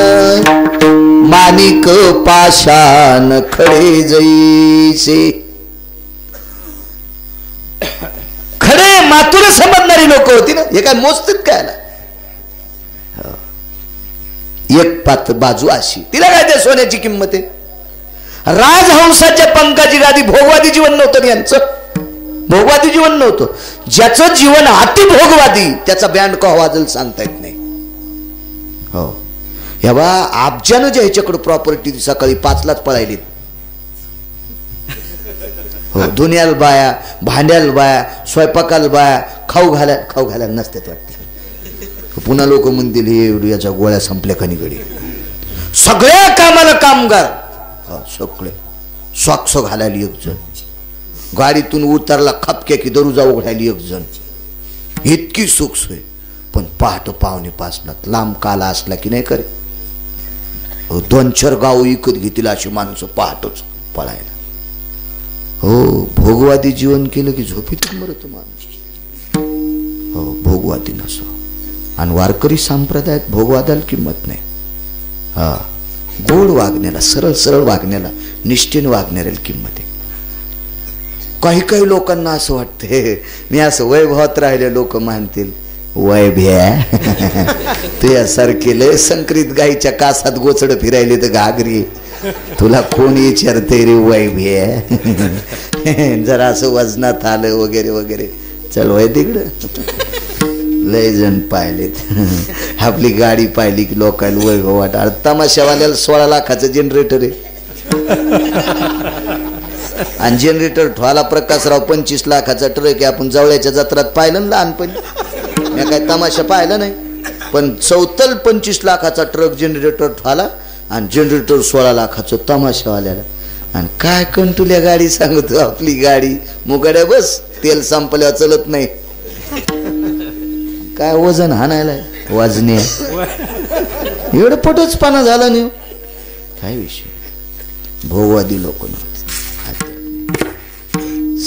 माणिक पाषाण खडे जैसे. खडे मातुड समजणारी लोक होती ना. हे काय मोजतात काय? एक पात बाजू अशी, तिला काय त्या सोन्याची किंमत आहे? राजहंसाच्या पंखाची गादी. भोगवादी जीवन नव्हतं यांचं, भोगवादी जीवन नव्हतं. ज्याचं जीवन अति भोगवादी त्याचा बँड का वाजल सांगता येत नाही. हो, ह्या बा अब्जानं जे ह्याच्याकडे प्रॉपर्टी सकाळी 5लाच पळायली. हो, दुनियाला बाया, भांड्याला बाया, स्वयंपाकाला बाया, खाऊ घालायला नसतात वाटते. पुन्हा लोक म्हणतील हे याच्या गोळ्या संपल्या खनिगडी. सगळ्या कामाला कामगार, सगळे सॉक्स घालायला एक जण, गाडीतून उतरला खपक्या की दरुजा उघडायला एक जण. इतकी सुख सोय. पण पहाट 4:45 लांब काला असला की नाही करे, 2-4 गाव विकत घेतील अशी माणसं पहाटच पळायला. हो, भोगवादी जीवन केलं की झोपेतच मरतो माणूस. हो, भोगवादी नसो. आणि वारकरी संप्रदायात भोगवादाला किंमत नाही. हा, गोड वागण्याला, सरळ सरळ वागण्याला, निष्ठेने वागणाऱ्याला किंमत आहे. काही लोकांना असं वाटतं, मी असं वैभवात राहिले लोक म्हणतील वैभ्या तुझ्यासारखे लय संकरित गाईच्या कासात गोचड फिरायले तर घागरी, तुला कोण विचारते रे वैभ्या. जरा असं वजनात आलं वगैरे वगैरे, चल वय तिकडं. लय जण पाहिलेत. आपली गाडी पाहिली की लोकांना वैभव वाटत. तमाशावाल्याला 16 लाखाचं जनरेटर आहे. आणि जनरेटर ठेवाला प्रकाशराव 25 लाखाचा ट्रक आहे. आपण जवळच्या जत्रात पाहिलं ना लहानपणी, मी काय तमाशा पाहिला नाही, पण चौतल 25 लाखाचा ट्रक जनरेटर ठेवाला आणि जनरेटर 16 लाखाचं तमाशावाल्याला. आणि काय कंटुल्या गाडी सांगतो आपली गाडी मुगाड्या बस, तेल संपल्यावर चलत नाही. काय वजन हाणायला वाजणे एवढं पटच पाना झाला नाही. काय विषय भोवादी लोक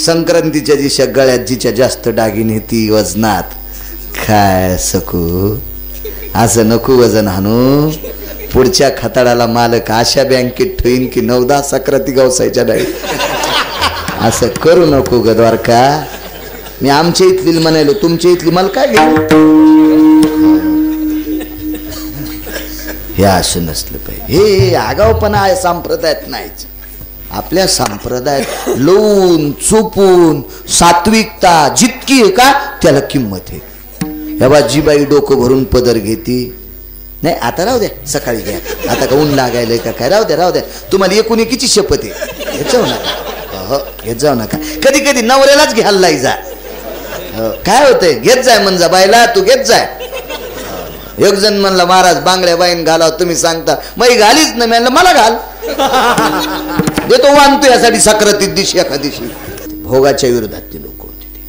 संक्रांतीच्या दिवशी गळ्यात जिच्या जास्त दागिने ती वजनात. काय सकू असं नको वजन हाणू. पुढच्या खताडाला मालक अशा बँकेत ठेवीन की 9-10 सक्राती गवसायच्या डाळी. असं करू नको ग द्वारका. मी आमच्या इथली म्हणालो, तुमच्या इथली मला काय घेऊ. हे असं नसलं पाहिजे. हे आगावपणा आहे संप्रदायात नाहीच. आपल्या संप्रदायात लवून चुपून सात्विकता जितकी आहे का त्याला किंमत आहे. या बाजीबाई डोकं भरून पदर घेती. नाही आता राहू द्या, सकाळी घ्या, आता का ऊन लागायलंय का काय, राहू द्या. तुम्हाला एकूण एकीची शपथ आहे, घेत जाऊ नका. हो घेत जाऊ नका. कधी कधी नवऱ्यालाच घ्यायला जा. काय होतंय, घेत जाय म्हणजे बाईला, तू घेत जाय. एक जण म्हणला महाराज बांगड्या बाईन घालाव, तुम्ही सांगता मग घालीच ना. म्हणलं मला घाल, देतो वानतो यासाठी सक्रातीत दिवशी एका दिवशी. भोगाच्या विरोधात ते लोक होते ते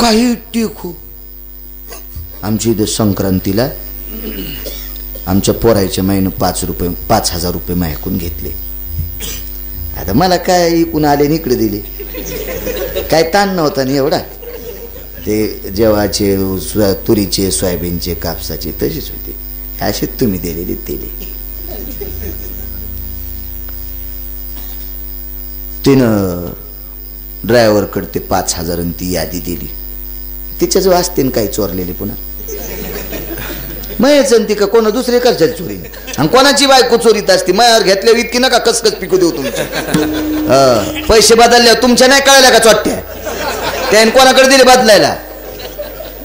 काही टिकू. आमच्या इथे संक्रांतीला आमच्या पोरायच्या महिने 5,000 रुपये माझ्याकडून घेतले. आता मला काय इकून आले आणि इकडे दिले, काय ताण नव्हता नाही एवढा. ते जेवाचे तुरीचे सोयाबीनचे कापसाचे तसेच होते. असे तुम्ही दिलेले दिले. तिनं ड्रायव्हरकडे ते 5,000 आणि ती यादी दिली. तिच्याच वाचते काही चोरलेले पुन्हा मयच ती का कोणा दुसरे करच्या चोरी. आणि कोणाची बायको चोरीत असते. मायावर घेतल्या इतकी नका कसकस पिकू देऊ तुमचे. पैसे बदलल्या तुमच्या नाही कळल्या का चोट्ट्या, त्याने कोणाकडे दिले बदलायला.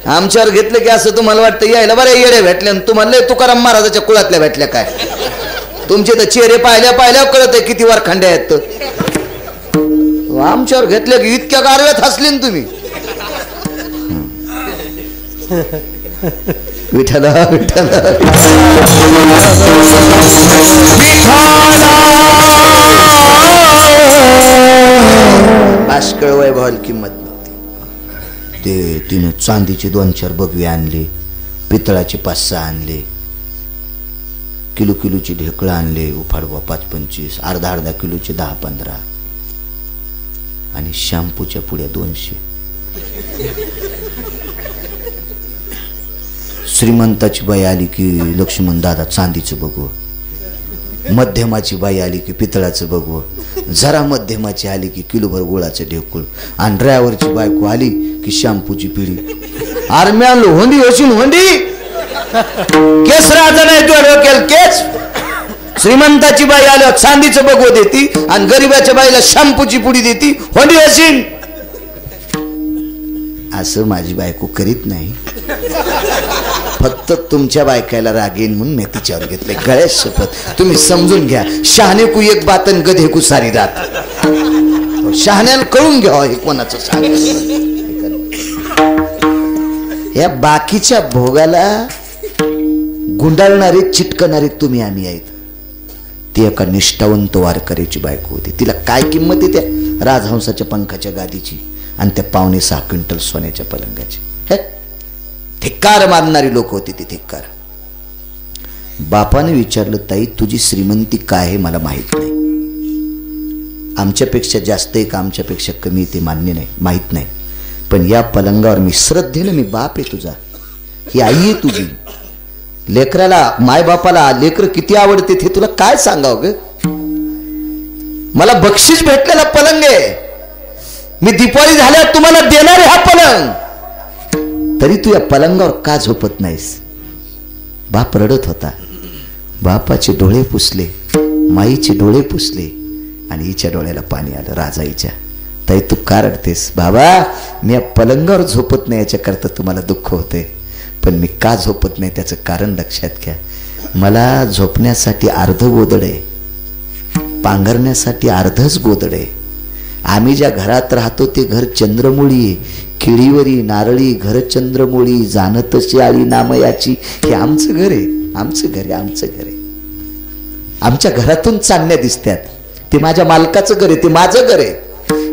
आमच्यावर घेतलं की असं तुम्हाला वाटतं यायला बऱ्या येड्या भेटल्या, तुम्हाला लय तुकाराम महाराजाच्या कुळातल्या भेटल्या काय. तुमचे तर चेहरे पाहिल्या कळत आहे किती वर खंड्या आहेत. आमच्यावर घेतल्या की इतक्या गारव्यात हसले ना तुम्ही. विठ्ठला विठ्ठला बाष्कळ वैभवाला किंमत नव्हती. ते तिनं चांदीचे 2-4 बगवे आणले, पितळाचे 5-6 आणले, किलोची ढेकळं आणले, उफाडवा 5-25, अर्धा किलोचे 10-15 आणि शॅम्पूच्या पुड्या 200. श्रीमंताची बाई आली की लक्ष्मण दादा चांदीचं बघू, मध्यमाची बाई आली की पितळाचं बघू, जरा मध्यमाची आली की किलोभर गोळाचं ढेकूळ, आणि ड्रायव्हरची बायको आली की शॅम्पूची पिढी. आरम्यान होंडी होशील होंडी केस राजा नाही तू डोक्याला केस. श्रीमंताची बाई आल्या चांदीचं बघू देती आणि गरीबाच्या बाईला शॅम्पूची पुडी देती, होंडी होशील. असं माझी बायको करीत नाही. फक्त तुमच्या बायकायला रागेन म्हणून मी तिच्यावर घेतले. गळ्यात शपथ तुम्ही समजून घ्या. शहाणे कु एक बातन गधे कु सारी रात. शहाण्याला कळून घ्या हे कोणाचं सांग. या बाकीच्या भोगाला गुंडाळणारे चिटकणारे तुम्ही आम्ही आहेत. ती एका निष्ठावंत वारकऱ्याची बायको होती. तिला काय किंमत आहे त्या राजहंसाच्या पंखाच्या गादीची आणि त्या 5.5 क्विंटल सोन्याच्या पलंगाची. धिक्कार मारणारी लोक होती ती. धिक्कार. बापाने विचारलं ताई तुझी श्रीमंती काय आहे मला माहित नाही. आमच्यापेक्षा जास्त आहे का आमच्यापेक्षा कमी ते मान्य नाही, माहित नाही. पण या पलंगावर मी श्रद्धेनं, मी बाप आहे तुझा, ही आई आहे तुझी. लेकराला मायबापाला लेकर किती आवडते ते तुला काय सांगावं ग. मला बक्षीस भेटलेला पलंग आहे. मी दिवाळी झाल्यावर तुम्हाला देणार आहे हा पलंग. तरी तू या पलंगावर का झोपत नाहीस. बाप रडत होता. बापाचे डोळे पुसले, माईचे डोळे पुसले आणि हिच्या डोळ्याला पाणी आलं. राजाईच्या. ताई तू का रडतेस. बाबा मी या पलंगावर झोपत नाही याच्या करता तुम्हाला दुःख होते, पण मी का झोपत नाही त्याचं कारण लक्षात घ्या. मला झोपण्यासाठी अर्ध गोदड आहे, पांघरण्यासाठी अर्धच गोदड आहे. आम्ही ज्या घरात राहतो ते घर चंद्रमुळी आहे, केळीवरी नारळी घर चंद्रमुळी, जाणतशी आली नामयाची. हे आमचं घर आहे, आमचं घर आहे, आमचं घर आहे. आमच्या घरातून चांदण्या दिसतात. ते माझ्या मालकाचं घर आहे, ते माझं घर आहे.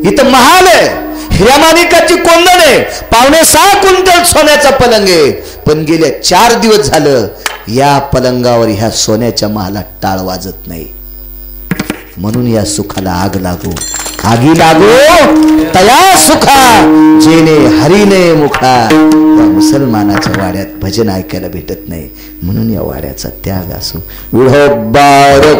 इथं महाल आहे, हिऱ्या माणिकाची कोंदण आहे, 5.5 क्विंटल सोन्याचा पलंग आहे. पण गेल्या 4 दिवस झालं या पलंगावर ह्या सोन्याच्या महालात टाळ वाजत नाही. म्हणून या सुखाला आग लागो, आगी लागो तया सुखा जेने हरीने मुखा. या मुसलमानाच्या वाड्यात भजन ऐकायला भेटत नाही, म्हणून या वाड्याचा त्याग असो. विढोबार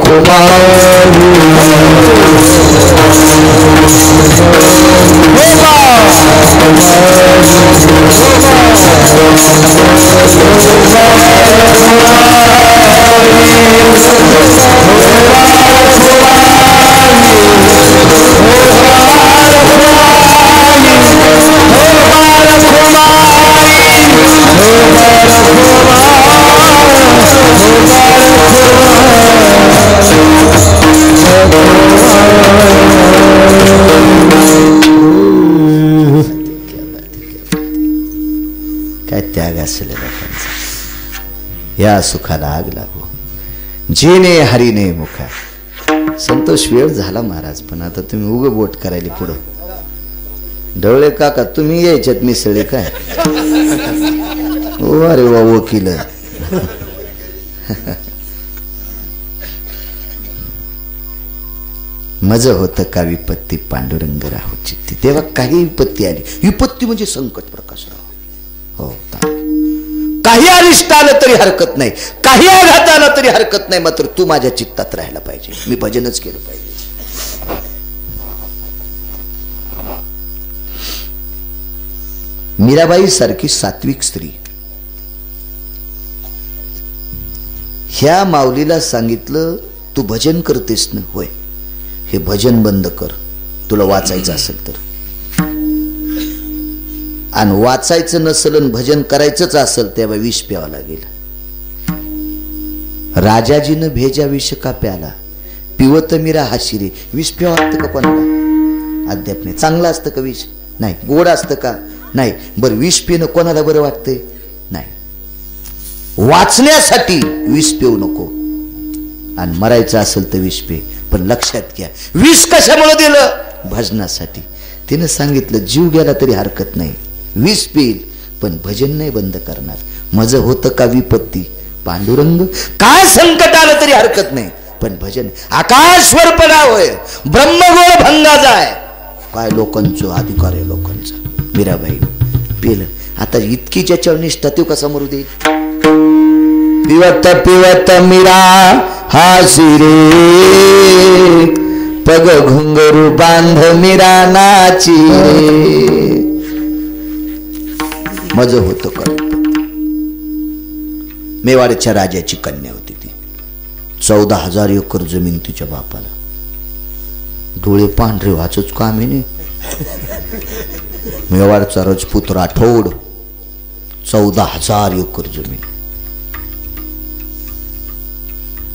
काय त्याग असेल लोकांचा. या सुखाला आग लागो जेने हरीने मुखा. संतोष वेळ झाला महाराज, पण आता तुम्ही उग बोट करायला पुढं. ढवळे काका तुम्ही यायच्यात मिसळे काय? ओ अरे वा वकील. मज होतं का विपत्ती पांडुरंग राहू चित्ती. तेव्हा काही विपत्ती आली, विपत्ती म्हणजे संकट प्रकाशराव. हो, काही अरिष्ट आलं तरी हरकत नाही, काही आघात आला तरी हरकत नाही, मात्र तू माझ्या चित्तात राहायला पाहिजे. मी भजनच केलं पाहिजे. मीराबाई सारखी सात्विक स्त्री ह्या माऊलीला सांगितलं, तू भजन करतेस ना? होय. हे भजन बंद कर, तुला वाचायचं असेल तर. आणि वाचायचं नसेल आणि भजन करायचंच असेल तेव्हा विष प्यावं लागेल. राजाजीनं भेजा विष का प्याला, पिवत मीरा हाशिरे. विष प्यावं लागतं का कोणाला? अद्याप नाही. चांगलं असतं का विष? नाही. गोड असतं का? नाही. बरं, विष पिणं कोणाला बरं वाटतंय? नाही. वाचण्यासाठी विष पिऊ नको, आणि मरायचं असेल तर विष पे. पण लक्षात घ्या, विष कशामुळे दिलं? भजनासाठी. तिने सांगितलं जीव गेला तरी हरकत नाही, विष पिईल पण भजन नाही बंद करणार. मज होतं का विपत्ती पांडुरंग. काय संकट आलं तरी हरकत नाही, पण भजन. आकाशवर पडा होय, ब्रह्मगोळ भंगा जाय. काय लोकांचं अधिकार आहे लोकांचा. मीराबाई पिलं. आता इतकी ज्याच्यावर निष्ठा तो कसा मरू देईल? पिवत पिवत मीरा हाशिरे, पग घुंगरू बांध मीरा नाची. मज होतं का? मेवाडच्या राजाची कन्या होती ती. 14,000 एकर जमीन तिच्या बापाला. डोळे पांढरे वाचच काम आहे. मेवाडचा राजपूत राठोड, 14,000 एकर जमीन.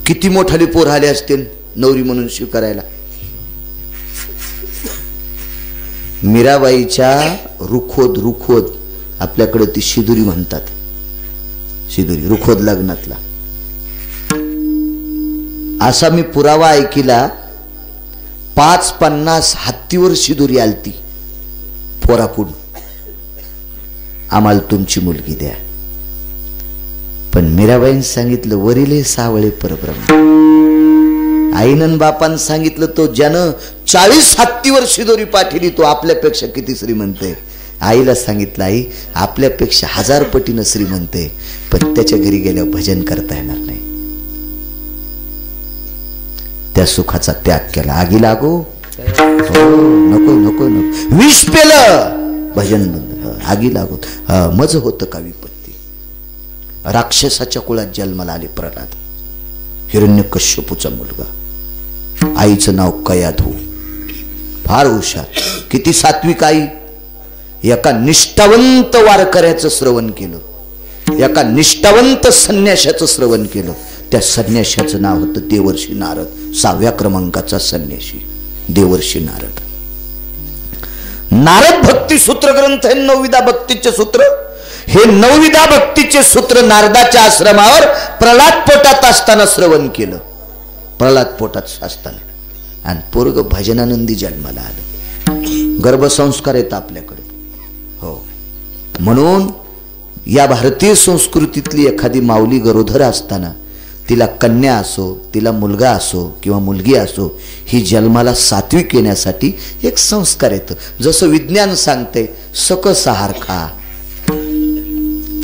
किती मोठाले पोर आले असतील नवरी म्हणून स्वीकारायला. मीराबाईच्या रुखोद आपल्याकडे ती शिदुरी म्हणतात. शिदुरी रुखोद लग्नातला असा मी पुरावा ऐकिला. 550 हत्तीवर शिदुरी आलती पोराकडून, आम्हाला तुमची मुलगी द्या. पण मीराबाईंनी सांगितलं वरीले सावळे परब्रह्म. आईनं बापानं सांगितलं तो ज्यानं 40 हत्तीवर शिदोरी पाठवली तो आपल्यापेक्षा किती श्रीमंत आहे. आईला सांगितलं आई आपल्यापेक्षा 1000 पटीनं श्रीमंत आहे, पण त्याच्या घरी गेल्यावर भजन करता येणार नाही. त्या सुखाचा त्याग केला. आगी लागो नको नको नको. विष पेलं, भजन बंद. आगी लागो. मज होतं का विपत्ती. राक्षसाच्या कुळात जन्माला आले प्रल्हाद, हिरण्यकश्यपूचा मुलगा. आईचं नाव कयाधू. फार हुशार, किती सात्विक आई. एका निष्ठावंत वारकऱ्याचं श्रवण केलं, एका निष्ठावंत संन्याशाचं श्रवण केलं. त्या संन्याशाचं नाव होतं देवर्षी नारद. 6व्या क्रमांकाचा संन्याशी देवर्षी नारद. नारद भक्ती सूत्र ग्रंथ आहे 9विधा भक्तीचे सूत्र. हे 9विधा भक्तीचे सूत्र नारदाच्या आश्रमावर प्रल्हाद पोटात असताना श्रवण केलं. प्रल्हाद पोटात असताना आणि पोरग भजनानंदी जन्माला आलं. गर्भसंस्कार येत आपल्याकडे. हो, म्हणून या भारतीय संस्कृतीतली एखादी माऊली गरोदर असताना तिला कन्या असो, तिला मुलगा असो किंवा मुलगी असो, ही जन्माला सात्विक येण्यासाठी एक संस्कार येतं. जसं विज्ञान सांगते सकस आहार खा,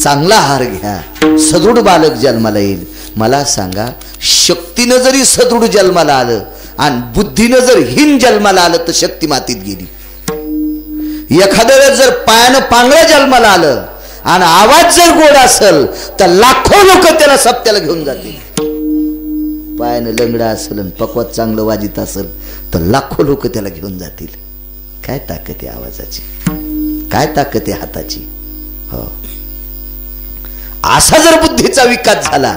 चांगला आहार घ्या, सदृढ बालक जन्माला येईल. मला सांगा, शक्तीनं जरी सदृढ जन्माला आलं आणि बुद्धीनं जर हीन जन्माला आलं तर शक्ती मातीत गेली. एखाद्या वेळेस जर पायानं पांगळं जन्माला आलं आणि आवाज जर गोड असेल तर लाखो लोक त्याला सप्त्याला घेऊन जातील. पायानं लंगडा असेल आणि पकवात चांगलं वाजित असेल तर लाखो लोक त्याला घेऊन जातील. काय ताकद आहे आवाजाची, काय ताकद आहे हाताची. हो, असा जर बुद्धीचा विकास झाला,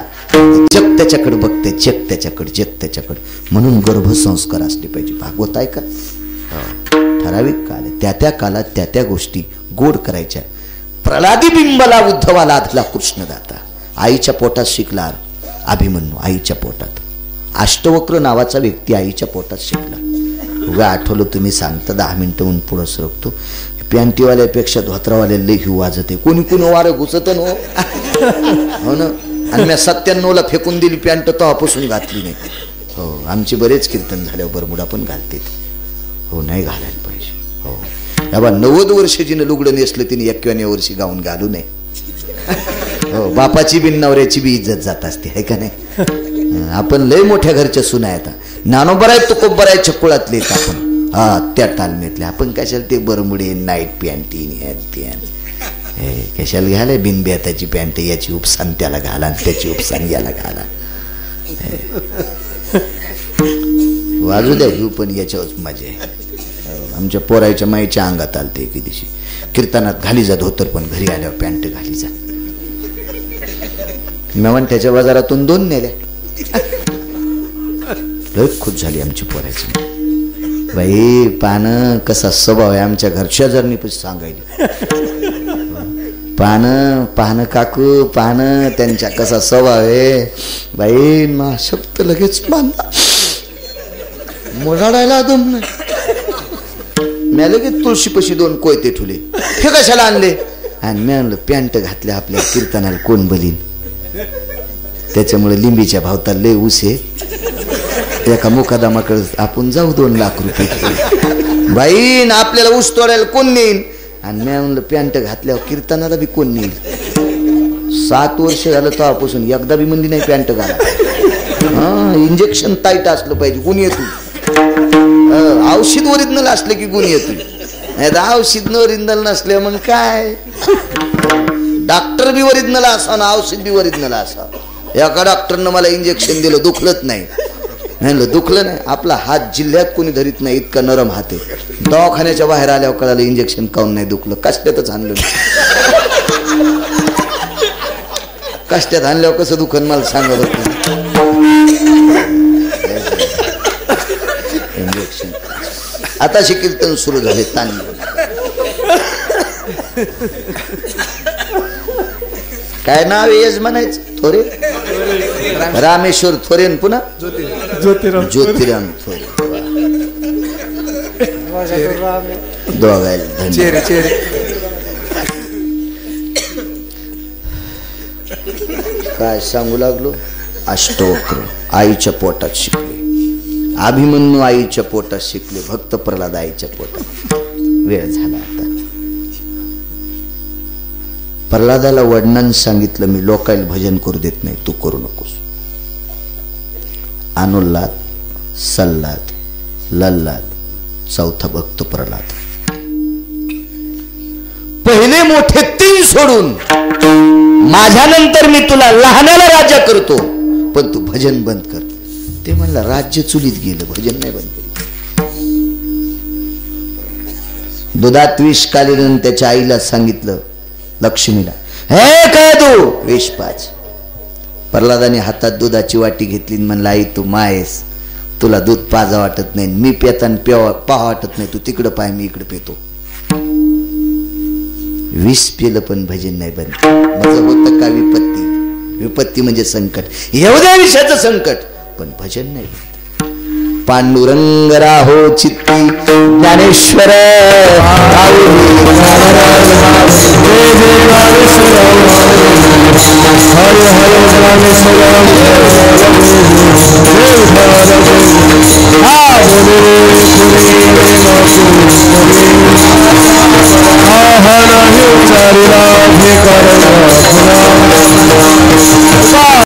जग त्याच्याकडे बघते, जग त्याच्याकडे, जग त्याच्याकडे. म्हणून गर्भसंस्कार असले पाहिजे. भागवत आहे का? ठराविक काल आहे, त्या त्या कालात त्या त्या गोष्टी गोड करायच्या. प्रल्हादी बिंबला उद्धवाला आधला कृष्णदाता. आईच्या पोटात शिकला अभिमन्यू, आईच्या पोटात. अष्टवक्र नावाचा व्यक्ती आईच्या पोटात शिकला. उगा आठवलं तुम्ही सांगता 10 मिनिटं ऊन पुढं सरकतो. पॅन्टीवाल्यापेक्षा धोत्रावाल्या लई हिव वाजते. कोणी कोणी वारं घुसत हो ना. आणि मी 97ला फेकून दिली पॅन्ट, तेव्हापासून घातली नाही. हो, आमचे बरेच कीर्तन झाल्यावर बरमुडा पण घालते. हो, नाही घालायला पाहिजे. हो, बाबा 90 वर्ष जिनं लुगडं नेसलं तिने 91व्या वर्षी गाऊन घालू नये. हो, बापाची बी नवऱ्याची बी इज्जत जात असते, आहे का नाही. आपण लय मोठ्या घरच्या सुना आहेत. नानोबर आहेत, तुकोबर आहे, चकुळातले आहेत आपण. हा, त्या तालमेतले आपण कशाला ते बरमुडे, नाईट पॅन्टी, कशाला घालाय बिनब्याताची पॅन्ट. याची उपसान त्याला घाला आणि त्याची उपसान याला घाला. वाजू द्या घेऊ, पण याच्यावर मजा आहे. आमच्या पोराच्या माईच्या अंगात आलते एके दिवशी कीर्तनात, घाली जा धोतर पण घरी आल्यावर पॅन्ट घाली जा. मी त्याच्या बाजारातून 2 नेल्या. लय खुश झाली आमची पोराची. बाई पानं कसा स्वभाव आहे आमच्या घरच्या जरणी पण सांगायला. पानं काकू पानं, त्यांच्या कसा स्वभाव आहे बाई. मा शब्द लगेच बांधा मोजाडायला दम नाही. मी लगेच तुळशीपाशी 2 कोयते ठुले. हे कशाला आणले? आणि मी आणलं पॅन्ट घातल्या आपल्या कीर्तनाला कोण बलीन. त्याच्यामुळे लिंबीच्या भावताला लय ऊस आहे. एका मुकादमाकडे आपण जाऊ 2 लाख रुपये. बाई ना आपल्याला ऊस तोडायला कोण नेईल. आणि मी म्हणलं पॅन्ट घातल्यावर कीर्तनाला बी कोण नेईल. 7 वर्ष झालं तेव्हापासून एकदा बी म्हणली नाही पॅन्ट घाला. हा, इंजेक्शन टाईट असलं पाहिजे. गुण येतो. औषध ओरिजिनल असले की गुण येतो. नाही औषध ओरिजिनल नसले मग काय. डॉक्टर बी ओरिजिनल असा ना औषध बी ओरिजिनल असा. एका डॉक्टरनं मला इंजेक्शन दिलं, दुखलंच नाही. म्हणलं दुखलं नाही. आपला हात जिल्ह्यात कोणी धरीत नाही, इतका नरम हात आहे. दवाखान्याच्या बाहेर आल्यावर कळालं इंजेक्शन काऊन नाही दुखलं. कष्टातच आणलं. कष्टात आणल्यावर कसं दुखन मला सांगत होतं. इंजेक्शन. आता कीर्तन सुरू झाले. ताण काय नाव येस म्हणायचं? थोरे रामेश्वर थोरे, पुन्हा ज्योतिराम थोरे. दोघायला काय सांगू लागलो. अष्टवक्र आईच्या पोटात शिकले. अभिमन्यू आईच्या पोटात शिकले. भक्त प्रल्हाद आईच्या पोटात. वेळ झाला आता. प्रल्हादाला वडिलांनी सांगितलं मी लोकायला भजन करू देत नाही, तू करू नकोस. अनुल्लाद, सल्लाद, लल्लाद, चौथा भक्त प्रल्हाद. पहिले मोठे 3 सोडून माझ्यानंतर मी तुला लहानाला राज्य करतो, पण तू भजन बंद कर. ते म्हणला राज्य चुलीत गेलं, भजन नाही बंद केलं. दुधात विष काढून त्याच्या आईला सांगितलं, लक्ष्मीला, हे काय तू विष पाज. प्रल्हादाने हातात दुधाची वाटी घेतली. म्हणला आई तू मायस, तुला दूध पाजा वाटत नाही, मी पेताना पाहा वाटत नाही, तू तिकडं पाय मी इकडे पेतो. विष पिलं पण भजन नाही बनत. माझं होतं का विपत्ती, विपत्ती म्हणजे संकट, एवढ्या विषयाचं संकट, पण भजन नाही बनत. पांडुरंग राहो चित्ती ज्ञानेश्वर